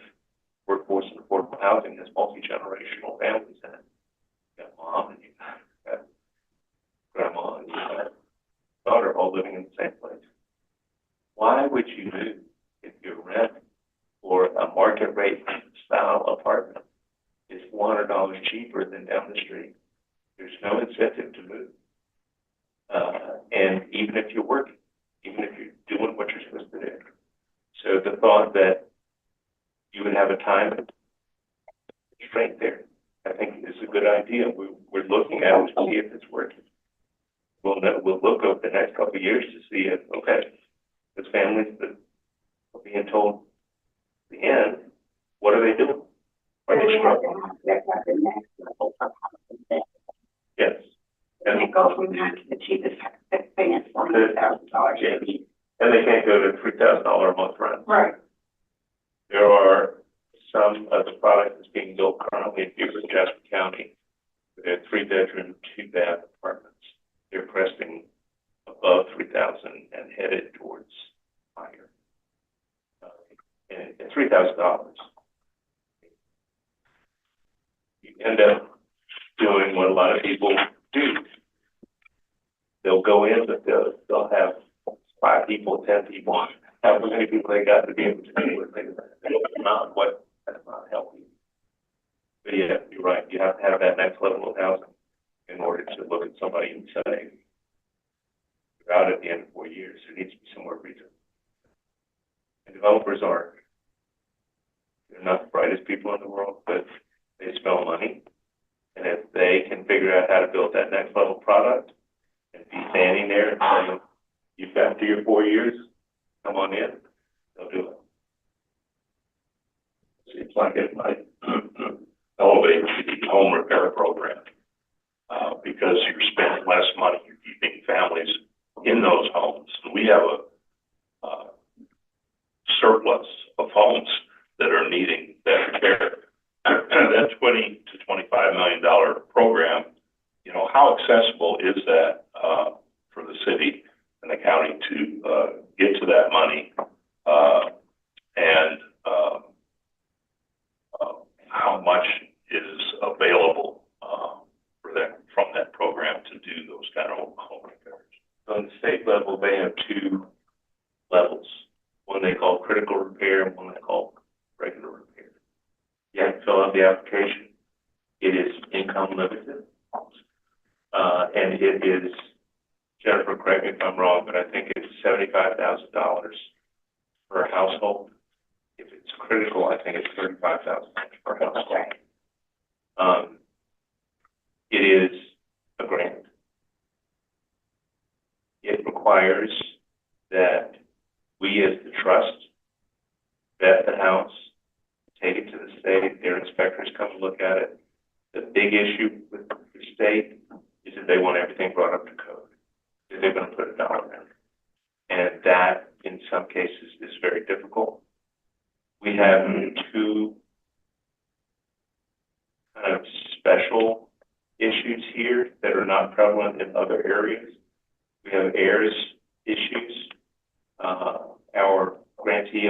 workforce and affordable housing has multi-generational families in it. You got mom and you got grandma and you got daughter all living in the same place. Why would you move if your rent or a market rate style apartment is $400 cheaper than down the street? There's no incentive to move. And even if you're working, even if you're doing what you're supposed to do. So the thought that you would have a time constraint there, I think is a good idea. We're looking at it to see if it's working. we'll look over the next couple of years to see if, okay, those families that are being told the end, what are they doing? Are they struggling? Yes. And it goes from that to the cheapest thing is $400,000. Yeah. And they can't go to $3,000 a month rent. Right. There are some of the product that's being built currently in Beaufort, Jasper County. They're 3-bedroom, 2-bath apartments. They're cresting above 3,000 and headed towards higher. And $3,000. You end up doing what a lot of people do. They'll go in, but they'll have 5 people, 10 people, however many people they got to be able to do what they that's not healthy. But yeah, you're right. You have to have that next level of housing in order to look at somebody and say, you're out at the end of 4 years. There needs to be somewhere reasonable. And developers they're not the brightest people in the world, but they spell money. And if they can figure out how to build that next level product and be standing there and saying, you've got 3 or 4 years, come on in, they'll do it. Seems like it might elevate the home repair program, because you're spending less money, you're keeping families in those homes. We have a surplus of homes that are needing that repair. That $20 to $25 million program, you know, how accessible is that for the city and the county to get to that money, and how much is available from that program to do those kind of home repairs? On the state level, they have 2 levels. One they call critical repair and one they call regular repair. You have to fill out the application. It is income limited. And it is, Jennifer, correct me if I'm wrong, but I think it's $75,000 per household. If it's critical, I think it's $35,000 per household. It is a grant. It requires that we as the trust vet the house, take it to the state, their inspectors come and look at it. The big issue with the state is that they want everything brought up to code. They're going to put a dollar in. And that, in some cases, is very difficult. We have 2 kind of special issues here that are not prevalent in other areas. We have heirs issues. Our grantee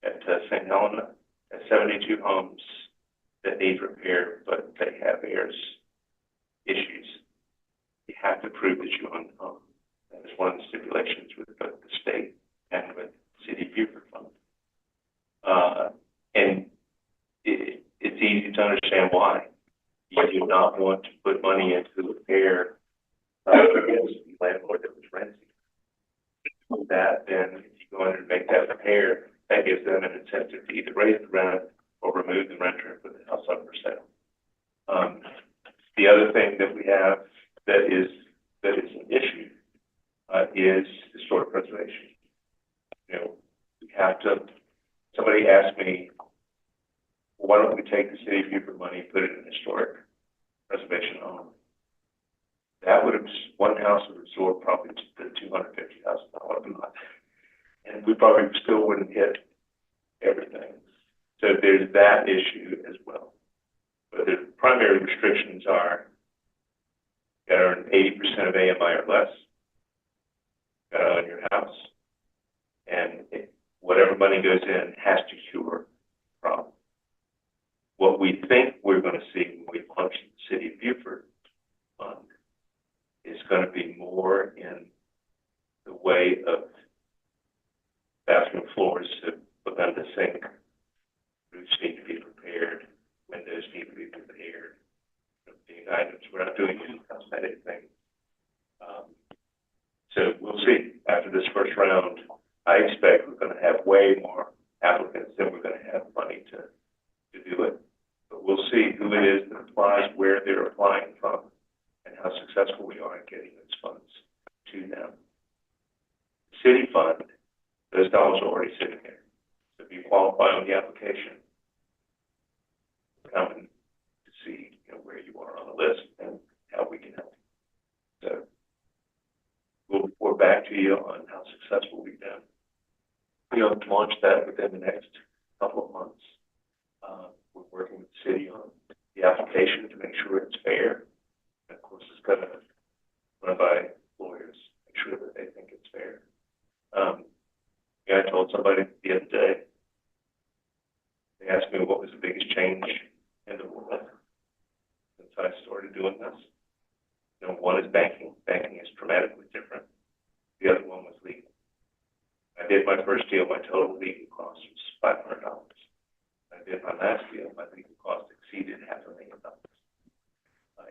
at St. Helena has 72 homes that need repair, but they have heirs issues. You have to prove that you own the home. That is one of the stipulations with both the state and with the City of Beaufort Fund. And it's easy to understand why. You do not want to put money into repair against the landlord that was renting. That, then, if you go in and make that repair, that gives them an incentive to either raise the rent or remove the renter and put the house up for sale. The other thing that we have that is an issue is historic preservation. You know, we have to. Somebody asked me, why don't we take the City of Beaufort money and put it in historic preservation home? That would have, one house would absorb probably the $250,000 a month, and we probably still wouldn't hit everything. So there's that issue as well. But the primary restrictions are you got to earn 80% of AMI or less, you got to own your house, and whatever money goes in has to cure the problem. What we think we're going to see when we launch the City of Beaufort Fund is going to be more in the way of bathroom floors have begun to sink, roofs need to be repaired, windows need to be repaired. These items, we're not doing any cosmetic things. So we'll see. After this first round, I expect we're going to have way more applicants than we're going to have money to do it. But we'll see who it is that applies, where they're applying from, and how successful we are. by getting those funds to them. City fund, those dollars are already sitting there. So if you qualify on the application, coming to see, where you are on the list and how we can help. So we'll report back to you on how successful we've been. We'll launch that within the next couple of months. We're working with the city on the application to make sure it's fair. And of course, it's going to run by lawyers, make sure that they think it's fair. I told somebody the other day, they asked me what was the biggest change in the world since I started doing this. One is banking. Banking is dramatically different. The other one was legal. I did my first deal, my total legal cost was $500. I did my last deal, my legal cost exceeded $500,000.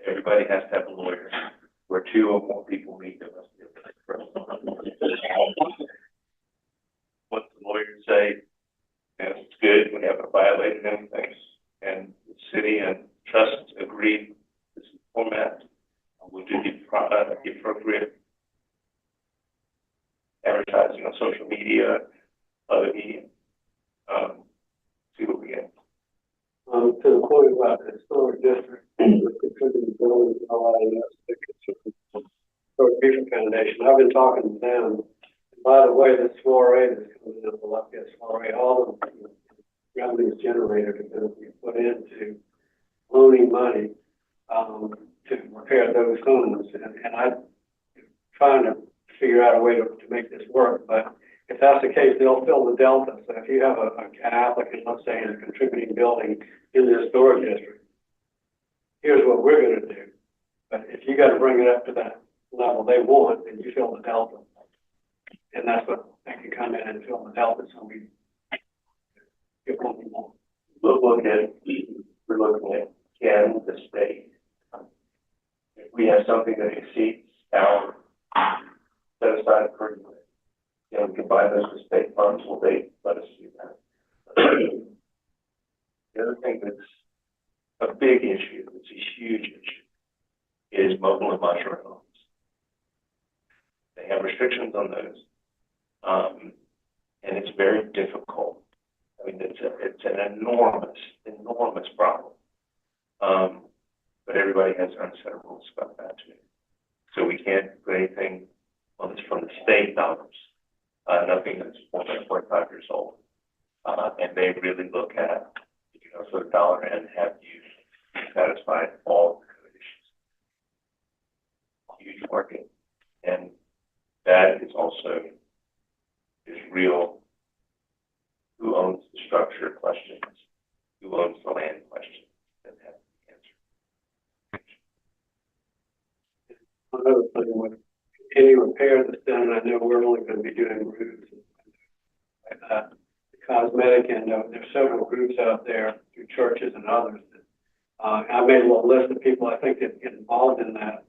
Everybody has to have a lawyer. Where two or more people meet, there must be a first. What the lawyers say, it's good, we haven't violated anything, and the city and trust agreed this is the format. We'll do the appropriate advertising on social media, other media. See what we get. To the point about the historic district, contributing buildings and all that, Beaufort Foundation, I've been talking to them. And by the way, the soiree that's coming in, the Lafayette soiree, all the revenues generated are going to be put into loaning money to repair those homes. And I'm trying to figure out a way to make this work. But if that's the case, they'll fill the delta. So if you have an applicant, let's say, in a contributing building in the historic district, here's what we're going to do. But if you got to bring it up to that level they want, then you fill the delta. And that's what they can come in and fill the delta so we get what we want. We're looking at, can the state, if we have something that exceeds our set aside per unit, we can buy those with state funds, will they let us do that? The other thing that's a big issue, it's a huge issue, is mobile and modular homes. They have restrictions on those, and it's very difficult. I mean, it's an enormous problem. But everybody has their own set of rules about that too. So we can't put anything on this from the state dollars, nothing that's more than 45 years old. And they really look at, for the dollar and have you satisfied all the code issues. Huge market. And that is also real. Who owns the structure questions? Who owns the land questions that have to be answered. Another thing with any repair that's done, I know we're only going to be doing roofs and the cosmetic end of it. There's several groups out there through churches and others that I made a little list of people I think that get involved in that,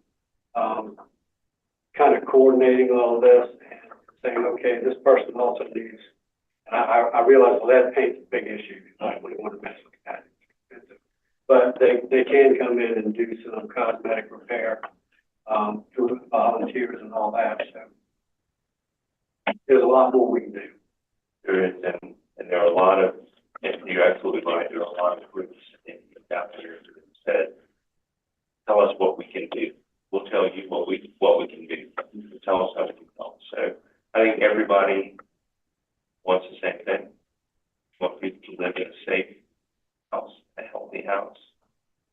kind of coordinating all of this and saying, okay, this person also needs. And I realize lead paint's a big issue. I wouldn't want to mess with that. But they can come in and do some cosmetic repair through volunteers and all that. So there's a lot more we can do. There is, and there are a lot of, and you're absolutely right, there are a lot of groups out there that said, tell us what we can do. We'll tell you what we can do. Tell us how we can help. So I think everybody wants the same thing. We want people to live in a safe house, a healthy house.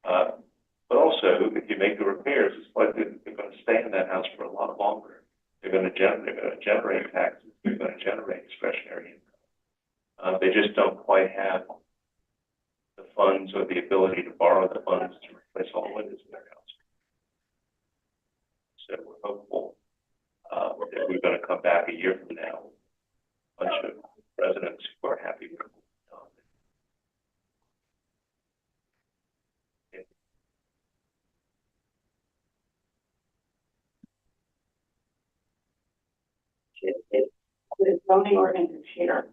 But also, if you make the repairs, it's likely that they're going to stay in that house for a lot longer. They're going to generate taxes. They're going to generate discretionary income. They just don't quite have the funds or the ability to borrow the funds to replace all the windows in their house. So we're hopeful that we're going to come back a year from now, a bunch of residents who are happy with it. The zoning ordinance here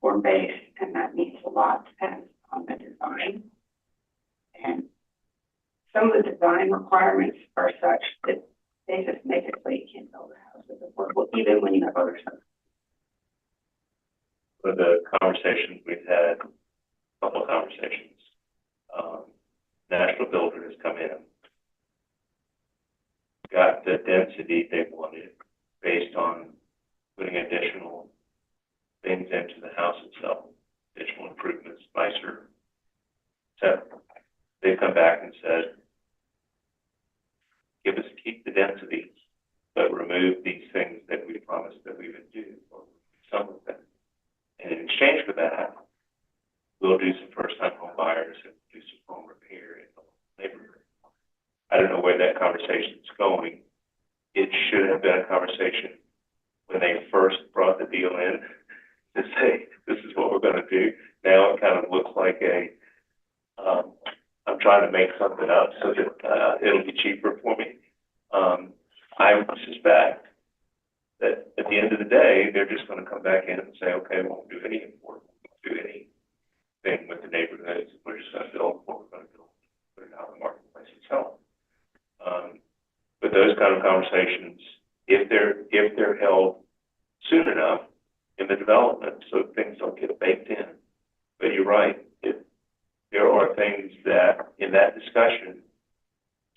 for base, and that means a lot depends on the design. And some of the design requirements are such that the conversations we've had, a couple of conversations, national builder has come in, got the density they wanted based on putting additional things into the house itself, additional improvements, nicer. So they've come back and said, keep the density, but remove these things that we promised that we would do, or some of them. And in exchange for that, we'll do some first-time home buyers and do some home repair in the neighborhood. I don't know where that conversation is going. It should have been a conversation when they first brought the deal in to say, this is what we're going to do. Now it kind of looks like I'm trying to make something up so that it'll be cheaper for me. I suspect that at the end of the day, they're just going to come back in and say, okay, we won't do any import, we won't do anything with the neighborhoods. We're just going to build what we're going to build, put it out in the marketplace and sell it. But those kind of conversations, if they're held soon enough in the development, so things don't get baked in. But you're right, there are things that in that discussion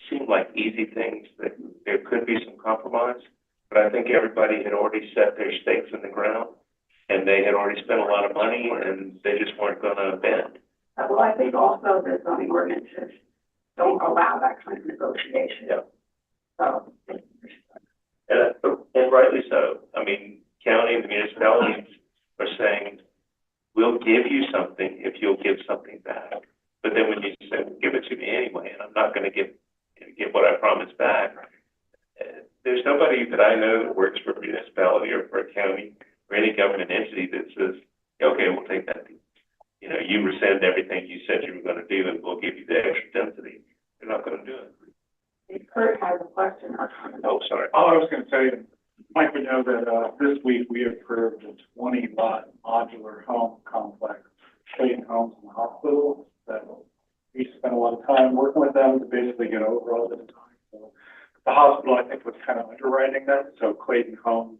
seem like easy things that there could be some compromise. But I think everybody had already set their stakes in the ground, and they had already spent a lot of money, and they just weren't going to bend. Well, I think also the zoning ordinances don't allow that kind of negotiation. Yeah. So. And rightly so. I mean, county and the municipalities are saying, we'll give you something if you'll give something back. But then when you say, well, give it to me anyway, and I'm not going to get what I promised back, there's nobody that I know that works for a municipality or for a county or any government entity that says, okay, we'll take that. You know, you rescind everything you said you were going to do, and we'll give you the extra density. They're not going to do it. Kurt has a question or comment. Oh, sorry. All I was going to say, Mike would know that this week we approved a 20-lot modular home complex, Clayton Homes in the hospital. That we spent a lot of time working with them to basically get over all the design. So the hospital, I think, was kind of underwriting that. So Clayton Homes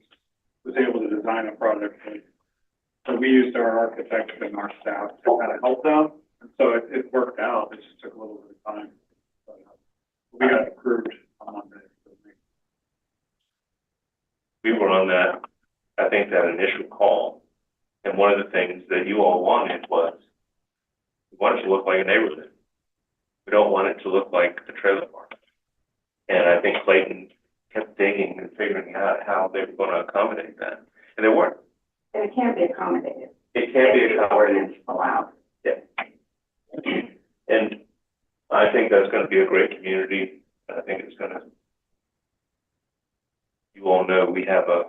was able to design a project. So we used our architect and our staff to kind of help them. And so it worked out. It just took a little bit of time. But we got approved on Monday. We were on that, I think, that initial call. And one of the things that you all wanted was, we want it to look like a neighborhood. We don't want it to look like a trailer park. And I think Clayton kept digging and figuring out how they were going to accommodate that. And they weren't. And it can't be accommodated. It can't be If the ordinance allows. Yeah. And I think that's going to be a great community. I think it's going to, you all know we have a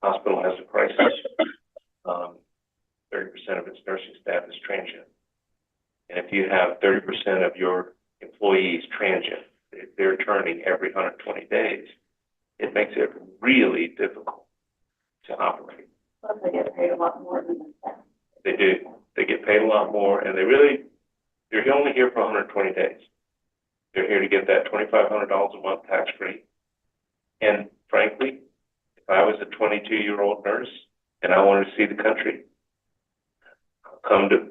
hospital has a crisis. 30% of its nursing staff is transient. And if you have 30% of your employees transient, they're turning every 120 days, it makes it really difficult to operate. Plus they get paid a lot more than the staff. They do. They get paid a lot more, and they're only here for 120 days. They're here to get that $2,500 a month tax-free. And frankly, if I was a 22-year-old nurse and I wanted to see the country, I'll come to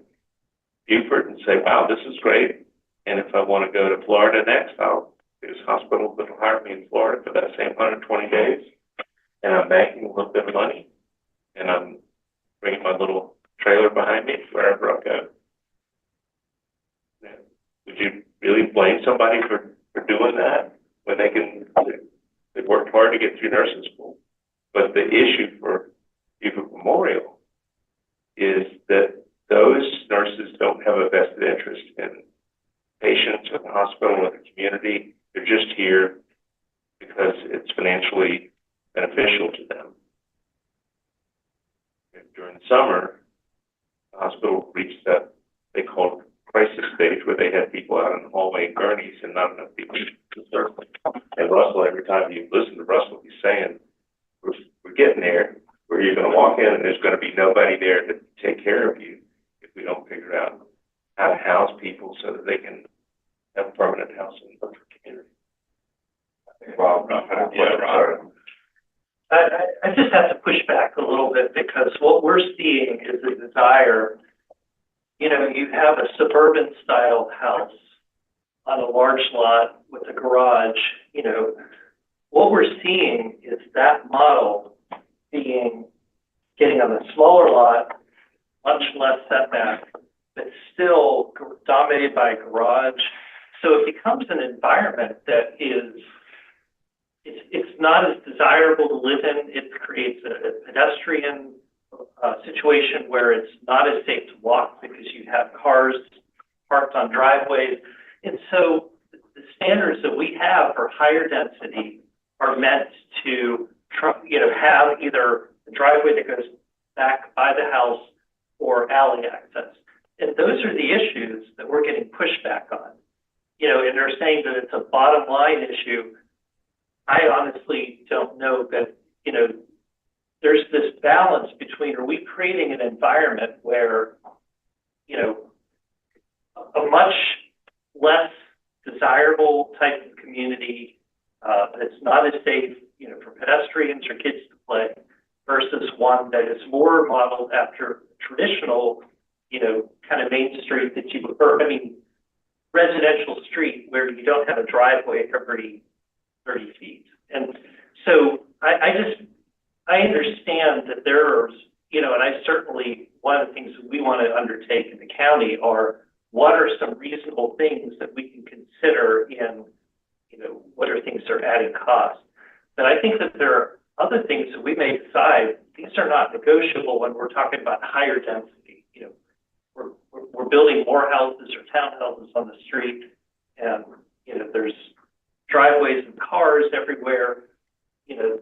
Beaufort and say, wow, this is great. And if I want to go to Florida next, there's hospitals that will hire me in Florida for that same 120 days. And I'm banking a little bit of money, and I'm bringing my little trailer behind me wherever I go. Yeah. Would you really blame somebody for doing that when they worked hard to get through nursing school? But the issue for Beaufort Memorial is that those nurses don't have a vested interest in patients or the hospital or the community. They're just here because it's financially beneficial to them. During the summer, the hospital reached that they called crisis stage, where they had people out in the hallway in gurneys and not enough people to serve them. And Russell, every time you listen to Russell, he's saying, we're getting there where you're going to walk in and there's going to be nobody there to take care of you if we don't figure out how to house people so that they can have permanent housing for the community. Rob, Yeah, Rob. I just have to push back a little bit because what we're seeing is a desire, you know, you have a suburban style house on a large lot with a garage, you know, what we're seeing is that model getting on a smaller lot, much less setback, but still dominated by a garage. So it becomes an environment that is, it's not as desirable to live in. It creates a pedestrian situation where it's not as safe to walk because you have cars parked on driveways. And so the standards that we have for higher density are meant to, you know, have either a driveway that goes back by the house or alley access. And those are the issues that we're getting pushback on. You know, and they're saying that it's a bottom line issue. I honestly don't know that, you know, there's this balance between, are we creating an environment where, you know, a much less desirable type of community that's not as safe, you know, for pedestrians or kids to play, versus one that is more modeled after traditional, you know, kind of Main Street that you prefer. I mean, residential street where you don't have a driveway every 30 feet. And so I understand that there's, you know, and I certainly, one of the things that we want to undertake in the county are what are some reasonable things that we can consider in, you know, what are things that are adding cost. But I think that there are other things that we may decide, these are not negotiable when we're talking about higher density. You know, we're building more houses or townhouses on the street, and, you know, there's driveways and cars everywhere. You know,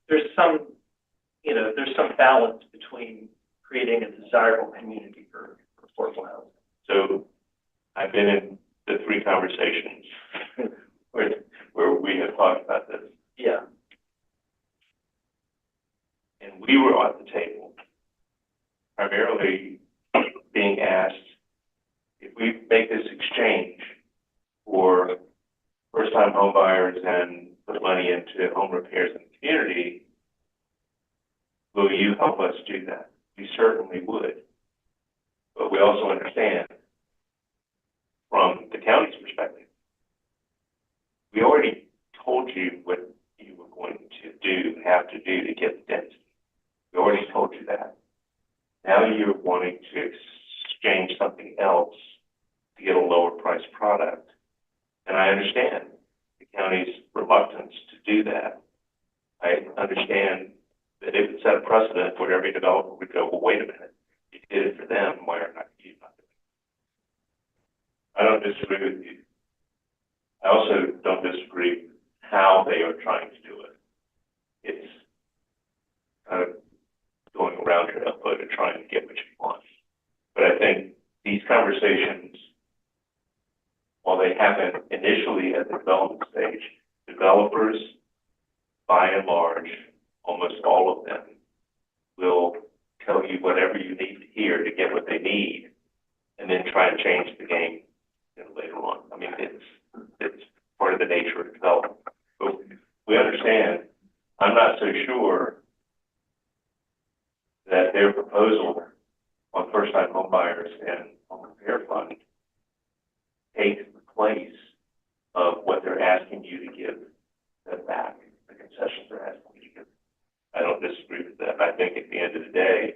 there's some, you know, there's some balance between creating a desirable community for affordable housing. So I've been in the 3 conversations where we have talked about this. Yeah. And we were on the table, primarily being asked if we make this exchange for first-time home buyers and put money into home repairs in the community, will you help us do that? We certainly would. But we also understand from the county's perspective, we already told you what you were going to have to do to get the density. We already told you that. Now you're wanting to exchange something else to get a lower priced product. And I understand the county's reluctance to do that. I understand that it would set a precedent where every developer would go, well, wait a minute, you did it for them, why are not you not doing it? I don't disagree with you. I also don't disagree how they are trying to do it. It's kind of going around your elbow to try and get what you want. But I think these conversations, while they happen initially at the development stage, developers, by and large, almost all of them, will tell you whatever you need to hear to get what they need, and then try and change the game, you know, later on. I mean, it's part of the nature of development. But we understand. I'm not so sure that their proposal on first-time home buyers and home repair fund takes the place of what they're asking you to give them back, the concessions they're asking you to give. I don't disagree with that. I think at the end of the day,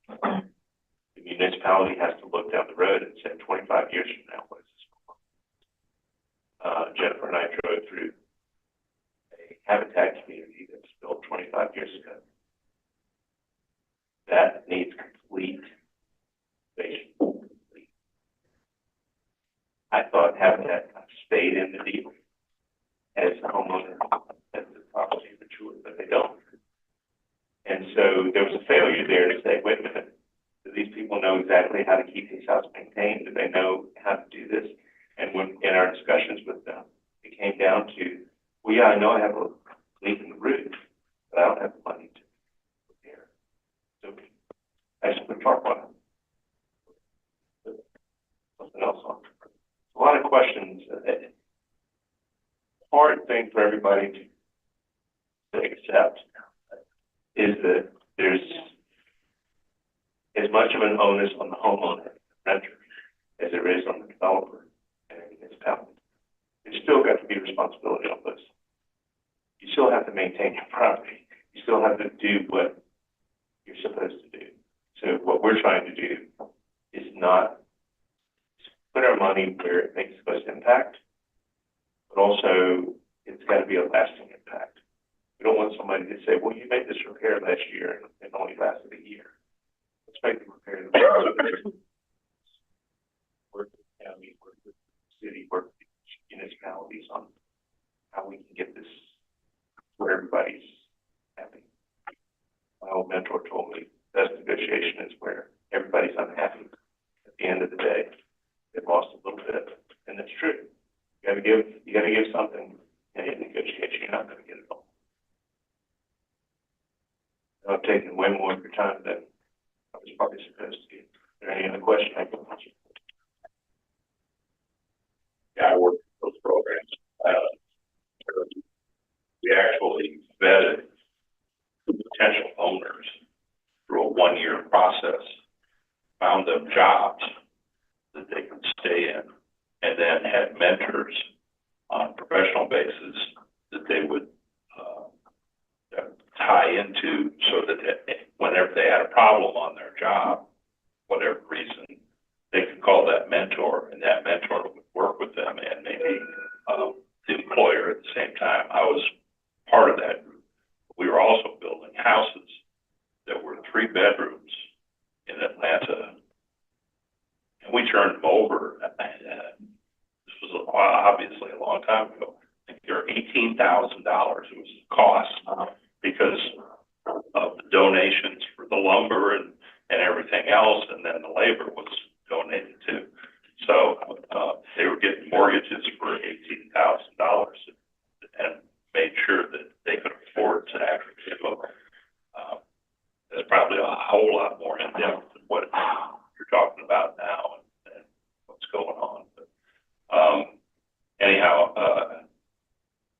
the municipality has to look down the road and say, 25 years from now, what is this for? Jennifer and I drove through a habitat community that was built 25 years ago. That needs complete renovation. I thought habitat stayed in the deal as the homeowner, as the property matured, but they don't. And so there was a failure there to say, wait a minute, do these people know exactly how to keep these houses maintained? Do they know how to do this? And when in our discussions with them, it came down to, well, yeah, I know I have a leak in the roof, but I don't have the money to repair. So I just put tarp on it. Something else on it. A lot of questions. Hard thing for everybody to accept. is that there's as much of an onus on the homeowner, renter, as there is on the developer and the municipality. There's still got to be responsibility on this. You still have to maintain your property. You still have to do what you're supposed to do. So what we're trying to do is not put our money where it makes the most impact, but also it's got to be a lasting impact. We don't want somebody to say, well, you made this repair last year and it only lasted a year. Let's make the repair. Work with the county, work with the city, work with the municipalities on how we can get this where everybody's happy. My old mentor told me best negotiation is where everybody's unhappy. At the end of the day, they've lost a little bit, and that's true. You gotta give something in a negotiation. You're not gonna get it all. I've taken way more of your time than I was probably supposed to. Is there any other question I can answer? Yeah, I worked with those programs. We actually vetted potential owners through a 1-year process, found them jobs that they could stay in, and then had mentors on a professional basis that they would tie into so that whenever they had a problem on their job, whatever reason, they could call that mentor, and that mentor would work with them and maybe the employer at the same time. I was part of that group. We were also building houses that were 3 bedrooms in Atlanta, and we turned them over. This was obviously a long time ago. I think they were $18,000. It was the cost because of the donations for the lumber and everything else, and then the labor was donated too. So they were getting mortgages for $18,000 and made sure that they could afford to actually live. That's probably a whole lot more in depth than what you're talking about now and what's going on. But anyhow,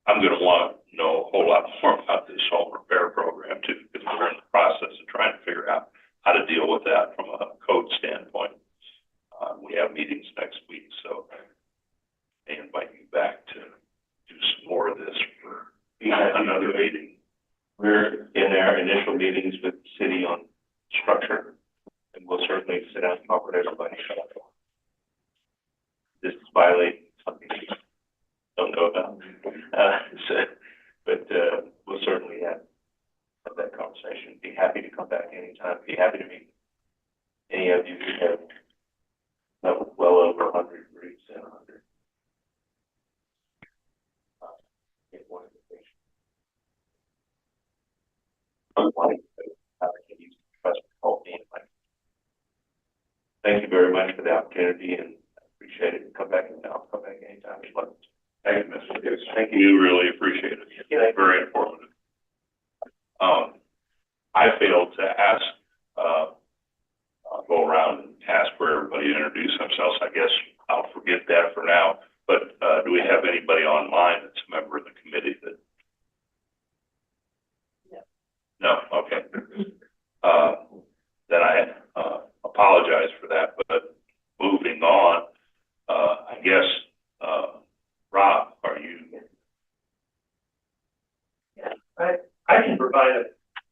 I'm going to want to know a whole lot more about this home repair program too, because we're in the process of trying to figure out how to deal with that from a code standpoint. We have meetings next week, so I invite you back to do some more of this for another meeting. We're in our initial meetings with the city on structure, and we'll certainly sit down and talk with everybody. This is violating something we don't know about. But we'll certainly have that conversation. Be happy to come back anytime. Be happy to meet any of you who have well over 100 groups and 100. Get one invitation. Thank you very much for the opportunity, and I appreciate it. Come back and I'll come back anytime you'd like. Thank you, Mr. Hughes. Thank you. Really appreciate it. Yeah. Very informative. I failed to ask, go around and ask for everybody to introduce themselves. I guess I'll forget that for now. But do we have anybody online that's a member of the committee that? No, okay. Then I apologize for that, but moving on, I guess, Rob, are you? Yeah, I can provide a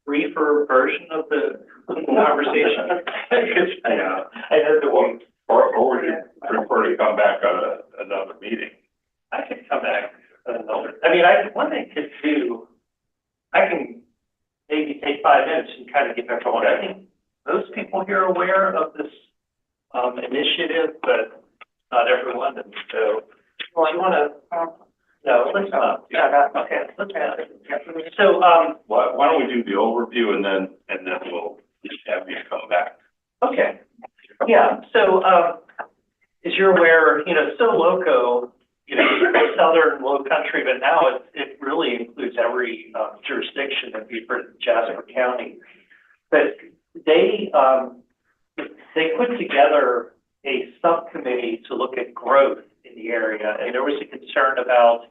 briefer version of the conversation. I know the one. Or would you prefer to come back on another meeting? I could come back another. I mean, one thing to do, I can maybe take 5 minutes and kind of get back to what I think most people here are aware of this initiative, but not everyone. And so, well, you want to? No, let's not. Yeah, okay, let's not. So, Why don't we do the overview and then we'll just have you come back. Okay. Yeah. So, as you're aware, Loco, southern low country, but now it really includes every jurisdiction in Beaufort and Jasper County. But they put together a subcommittee to look at growth in the area, and there was a concern about,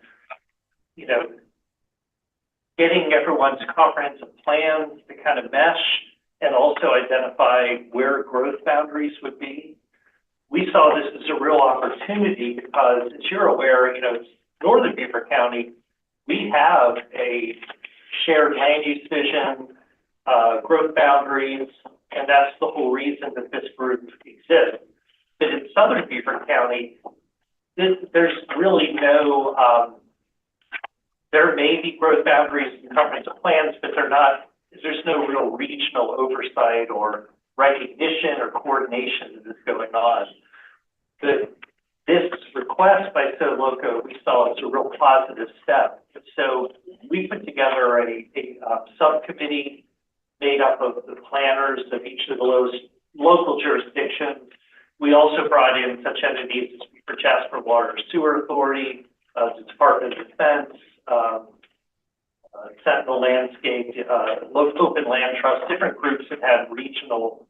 getting everyone's comprehensive plans to kind of mesh and also identify where growth boundaries would be. We saw this as a real opportunity because, as you're aware, northern Beaufort County, we have a shared land use vision, growth boundaries, and that's the whole reason that this group exists. But in southern Beaufort County, there's really no, there may be growth boundaries and comprehensive plans, but there's no real regional oversight or recognition or coordination that is going on. But this request by SoLoco we saw as a real positive step. So we put together a subcommittee made up of the planners of each of the local jurisdictions. We also brought in such entities as for Jasper Water Sewer Authority, the Department of Defense, Sentinel Landscape, Open Land Trust, different groups that had regional,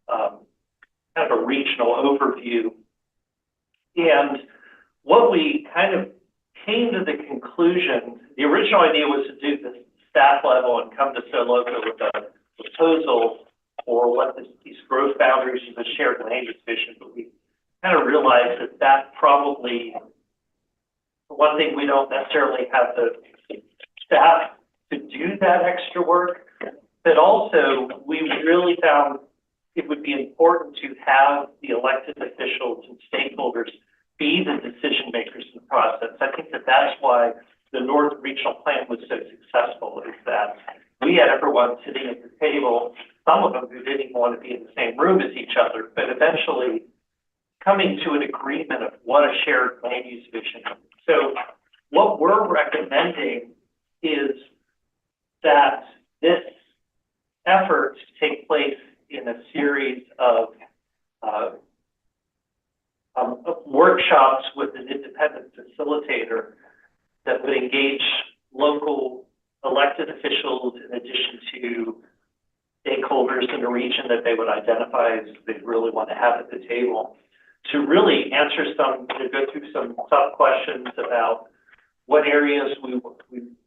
kind of a regional overview. And what we kind of came to the conclusion, the original idea was to do this staff level and come to SoLoco with a proposal for what these growth boundaries of the shared land use vision, but we kind of realized that probably, for one thing, we don't necessarily have the staff to do that extra work, but also we really found it would be important to have the elected officials and stakeholders be the decision makers in the process. I think that's why the North Regional Plan was so successful, is that we had everyone sitting at the table, some of them who didn't even want to be in the same room as each other, but eventually coming to an agreement of what a shared land use vision is. So what we're recommending is that this effort take place in a series of workshops with an independent facilitator that would engage local elected officials in addition to stakeholders in the region that they would identify as they really want to have at the table, to really answer to go through some tough questions about what areas we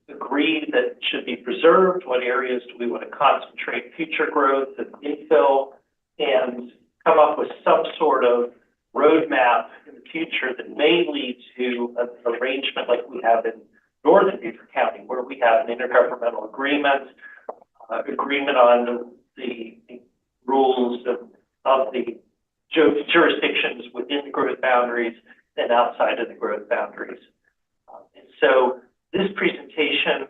agree that should be preserved, what areas do we want to concentrate future growth and infill, and come up with some sort of roadmap in the future that may lead to an arrangement like we have in northern Beaufort County, where we have an intergovernmental agreement, agreement on the rules of the jurisdictions within the growth boundaries and outside of the growth boundaries. And so this presentation,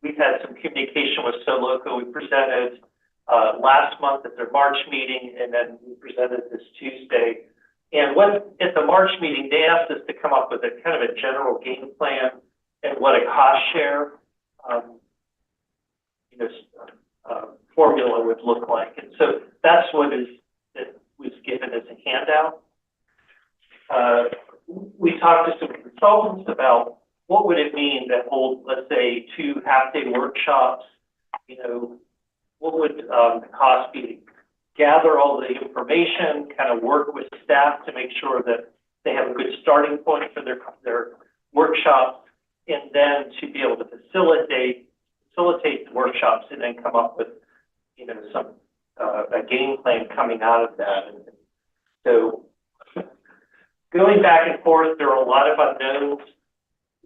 we've had some communication with SoLoco. We presented last month at their March meeting, and then we presented this Tuesday. And at the March meeting, they asked us to come up with a kind of a general game plan and what a cost share formula would look like. And so that's what was given as a handout. We talked to some consultants about what would it mean to hold, let's say, 2 half-day workshops. What would the cost be to gather all the information, kind of work with staff to make sure that they have a good starting point for their workshops, and then to be able to facilitate the workshops and then come up with, some a game plan coming out of that. And so going back and forth, there are a lot of unknowns.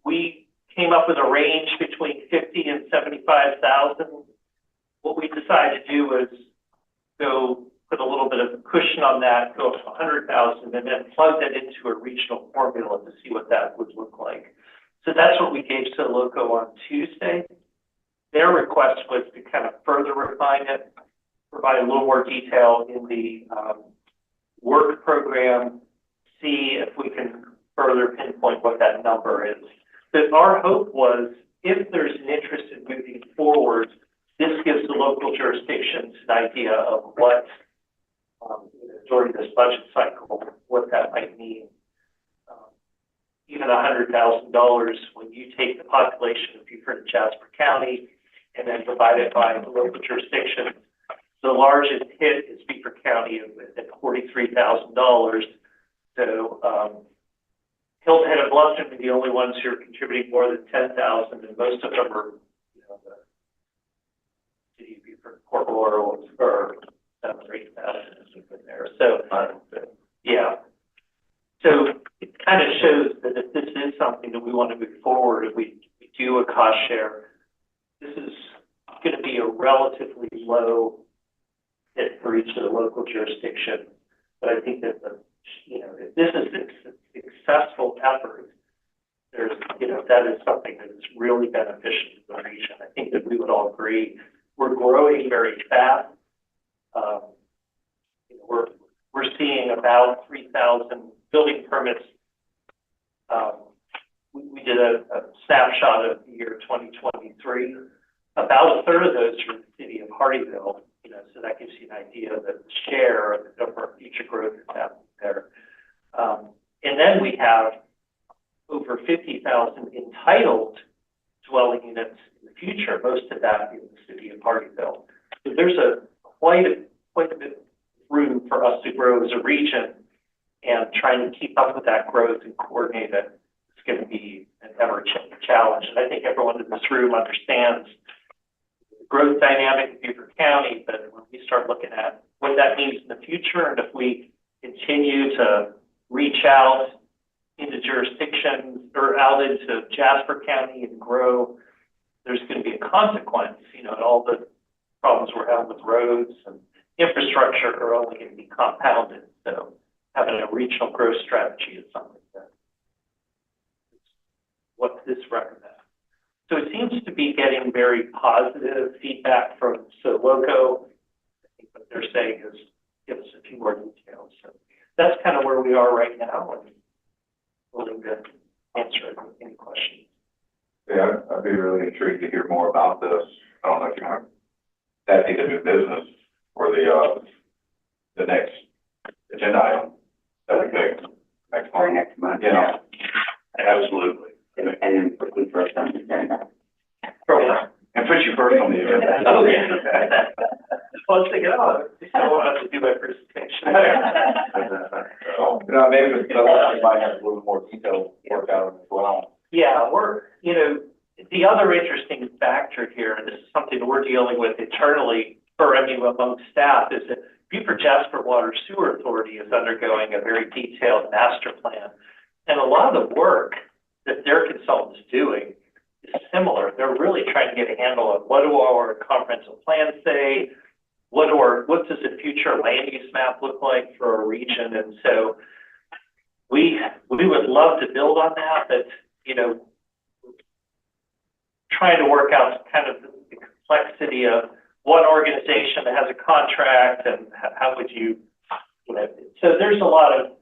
We came up with a range between 50 and 75,000. What we decided to do was go put a little bit of cushion on that, go up to 100,000, and then plug that into a regional formula to see what that would look like. So that's what we gave SoLoco on Tuesday. Their request was to kind of further refine it, provide a little more detail in the work program, see if we can further pinpoint what that number is. But our hope was, if there's an interest in moving forward, this gives the local jurisdictions an idea of what, during this budget cycle, what that might mean. Even $100,000, when you take the population of Beaufort and Jasper County and then divide it by the local jurisdictions, the largest hit is Beaufort County at $43,000. So Hilton Head and Bluffton are the only ones who are contributing more than $10,000, and most of them are Port Royal or 7,000 or 8,000 in there. So, yeah. So it kind of shows that if this is something that we want to move forward, if we do a cost share, this is going to be a relatively low hit for each of the local jurisdictions. But I think that if this is a successful effort, that is something that is really beneficial to the region. I think that we would all agree. We're growing very fast. We're seeing about 3,000 building permits. We did a snapshot of the year 2023. About a third of those are in the city of Hardyville, so that gives you an idea of the share of our future growth that's happening there. And then we have over 50,000 entitled dwelling units in the future, most of that in the city of Hardyville. So there's quite a bit of room for us to grow as a region, and trying to keep up with that growth and coordinate it is going to be an ever-changing challenge. And I think everyone in this room understands the growth dynamic of Beaufort County, but when we start looking at what that means in the future, and if we continue to reach out into jurisdictions or out into Jasper County and grow, there's going to be a consequence, and all the problems we're having with roads and infrastructure are only going to be compounded. So having a regional growth strategy is something that is what this recommends. So it seems to be getting very positive feedback from SoLoco. I think what they're saying is give us a few more details. So that's kind of where we are right now, and willing to answer any questions. Yeah, I'd be really intrigued to hear more about this. I don't know if you have that need to do business for the next agenda item that we take next Or month. next month. Yeah. Absolutely. And then put me first on the agenda. And put you first on the agenda. Oh, yeah. Well, think it out. I want to do my presentation. So, maybe we might have a little more detail work out as well. Yeah, the other interesting factor here, and this is something that we're dealing with internally, among staff, is that Beaufort Jasper Water Sewer Authority is undergoing a very detailed master plan. And a lot of the work that their consultant's doing is similar. They're really trying to get a handle on what do our comprehensive plans say, what does a future land use map look like for our region. And so we would love to build on that, but trying to work out kind of the complexity of what organization that has a contract and how would you so there's a lot of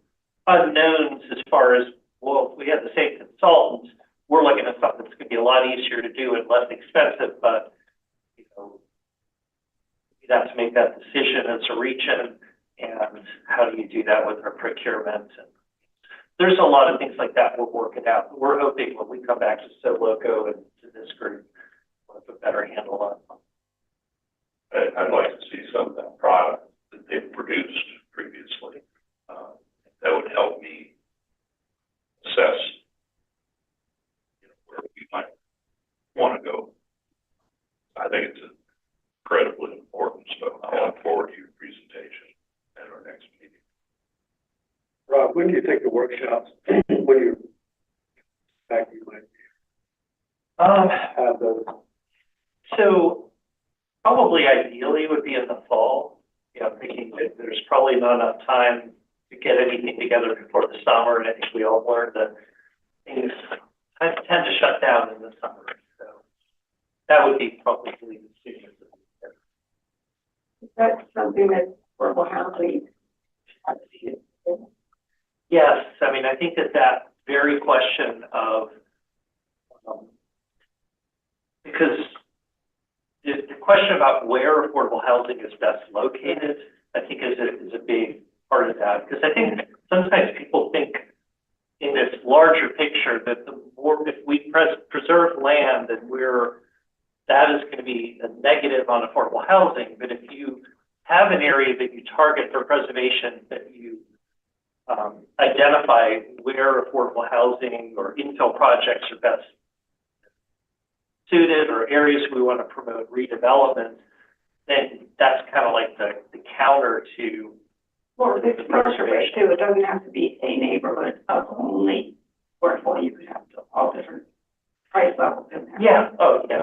unknowns as far as, well, if we have the same consultants, we're looking at something that's going to be a lot easier to do and less expensive, but we have to make that decision as a region, and how do you do that with our procurement? And there's a lot of things like that we're working out. We're hoping when we come back to SoLoco and to this group, we'll have a better handle on. I'd like to see some of that product that they've produced previously. That would help me assess where we might want to go. I think it's incredibly important, so I look forward to your presentation at our next meeting. Rob, when do you think the workshops, when you might have those? So probably ideally would be in the fall. I'm thinking that there's probably not enough time to get anything together before the summer, and I think we all learned that things tend to shut down in the summer. So that would be probably the soonest. Is that something that affordable housing? Yes, I think that very question of, because the question about where affordable housing is best located, I think is a big part of that. Because I think sometimes people think in this larger picture that the more, if we preserve land, then that is going to be a negative on affordable housing. But if you have an area that you target for preservation, that you identify where affordable housing or infill projects are best suited, or areas we want to promote redevelopment, then that's kind of like the counter to, Or the exposure rate too, it doesn't have to be a neighborhood of only workforce, you could have all different price levels in there. yeah, oh, yeah.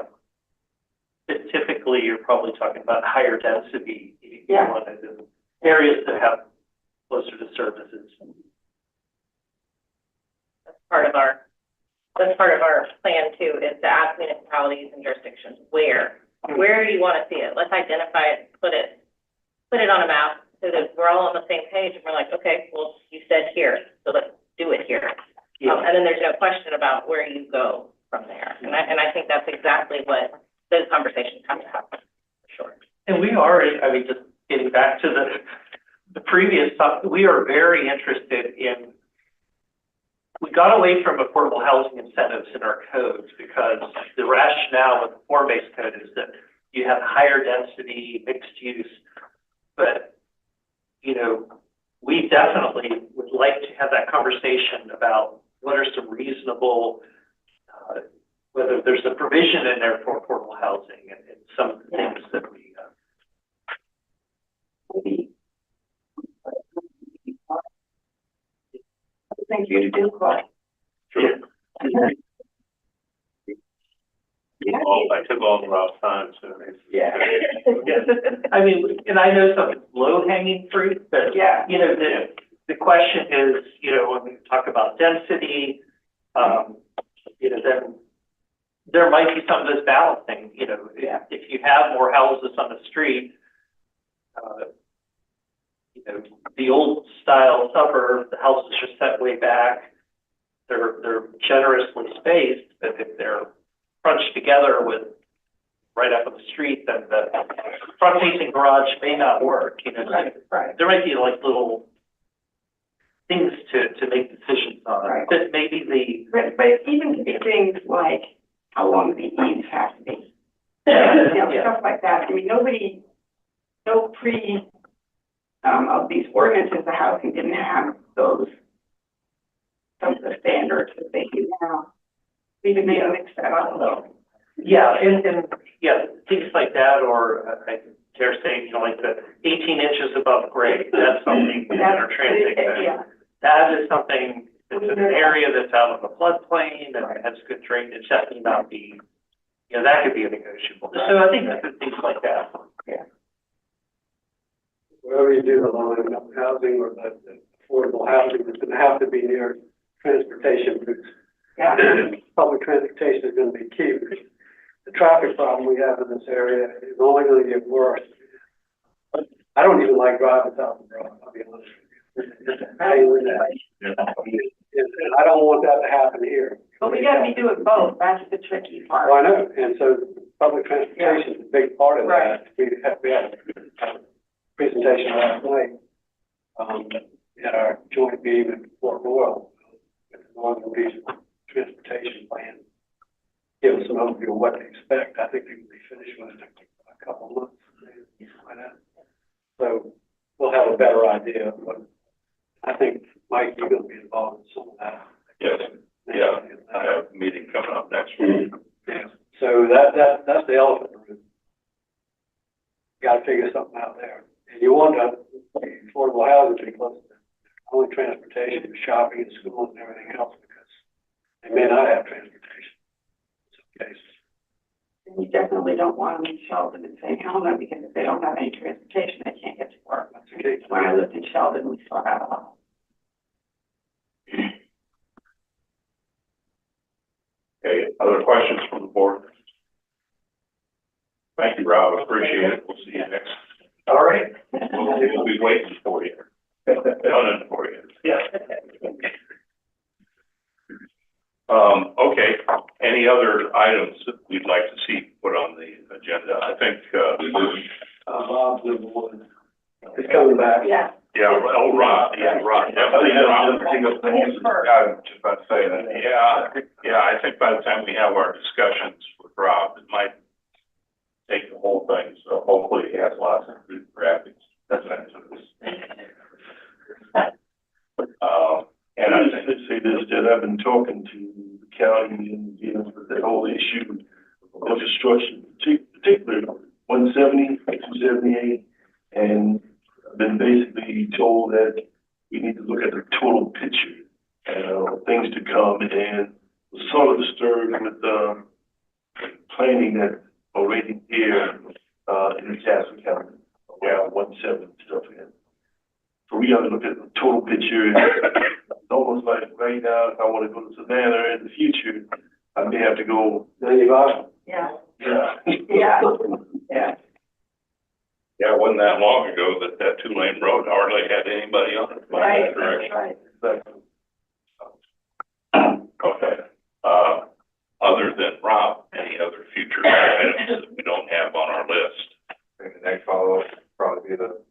But typically, you're probably talking about higher density, you Yeah. want it in areas that have closer to services. Part of our, that's part of our plan too, is to ask municipalities and jurisdictions where do you want to see it? Let's identify it, put it on a map so that we're all on the same page and we're like, okay, well, you said here, so let's do it here. And then there's no question about where you go from there. And I think that's exactly what those conversations have to happen, for sure. And we are, I mean, just getting back to the previous stuff, we are very interested in, we got away from affordable housing incentives in our codes because the rationale with the form-based code is that you have higher density, mixed use. But, you know, we definitely would like to have that conversation about what are some reasonable, whether there's a provision in there for affordable housing and some of the things that we, Thank you to do, Claude. Sure. I took all the Rob's time, so. Yeah. I mean, and I know some low-hanging fruit, but, Yeah. you know, the question is, you know, when we talk about density, you know, then there might be some of this balancing, you know, if you have more houses on the street, you know, the old style suburb, the houses are set way back, they're generously spaced, but if they're crunched together with right up on the street, then the front-facing garage may not work, you know. Right. There might be like little things to make decisions on, Right. but maybe But even to be things like how long the eaves have to be. You know, Yeah. stuff like that. I mean, no of these ordinances, the housing didn't have those, some of the standards that they do now. We even made a mix that up a little. yeah, and yeah, things like that, or I dare say, you know, like the 18 inches above grade, that's something in our transit. Yeah. That is something that's in an area that's out of the floodplain and has good drainage, that may not be, you know, that could be a negotiable. So I think that things like that. Yeah. Wherever you do the low-income housing or the affordable housing, it's gonna have to be near transportation routes. Yeah. Public transportation is gonna be key. The traffic problem we have in this area is only gonna get worse. I don't even like driving south of Broad, I'll be honest with you. It's a pain in the ass. And I don't want that to happen here. But we gotta be doing both, that's the tricky part. Well, I know, and so public transportation is a big part of Right. that. We had a presentation last night, at our joint meeting in Fort Royal, with the Northern Region Transportation Plan. Give us an overview of what to expect. I think they will be finished with it in a couple of months, something like that. So we'll have a better idea of what, I think, Mike, you're gonna be involved in some of that. Yes, yeah, I have a meeting coming up next week. Yeah, so that's the elephant in the room. Gotta figure something out there. And you want affordable housing to be close to only transportation, shopping and schools and everything else, because they may not have transportation in some cases. And you definitely don't want them in Sheldon and St. Helena, because if they don't have any transportation, they can't get to work. That's the case. When I lived in Sheldon, we saw that a lot. Okay, other questions from the board? Thank you, Rob, appreciate it, we'll see you next. All right. We'll be waiting for you. Done for you. Yeah. Okay, any other items that we'd like to see put on the agenda? I think, Bob's number one. He's coming back. Yeah. yeah, oh, Rob, definitely Rob. I was just about to say that. Yeah, I think by the time we have our discussions with Rob, it might take the whole thing, so hopefully he has lots of good graphics. That's what And I just say this, that I've been talking to the county and dealing with that whole issue of destruction, particularly 170, 278, and I've been basically told that we need to look at the total picture and things to come, and was sort of disturbed with planning that already here in the Jasper County, around 170 stuff in. So we got to look at the total picture. It's almost like right now, if I want to go to Savannah in the future, I may have to go 95. Yeah, yeah. yeah, yeah. Yeah, it wasn't that long ago that that two-lane road hardly had anybody on it. by Right, that direction. right. Okay, other than Rob, any other future items that we don't have on our list? And the next follow-up will probably be the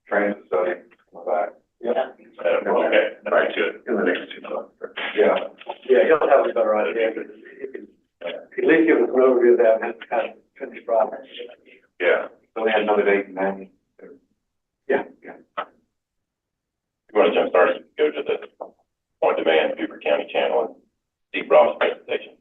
transit study on the back. Okay, very good. In the next 2 months. Yeah. Yeah, he'll have a better idea, but he can at least give us an overview of that and kind of finished product. Yeah. So we had another date in May. Yeah. You want to jump start, go to the point demand Beaufort County Channel and Steve Ross presentation.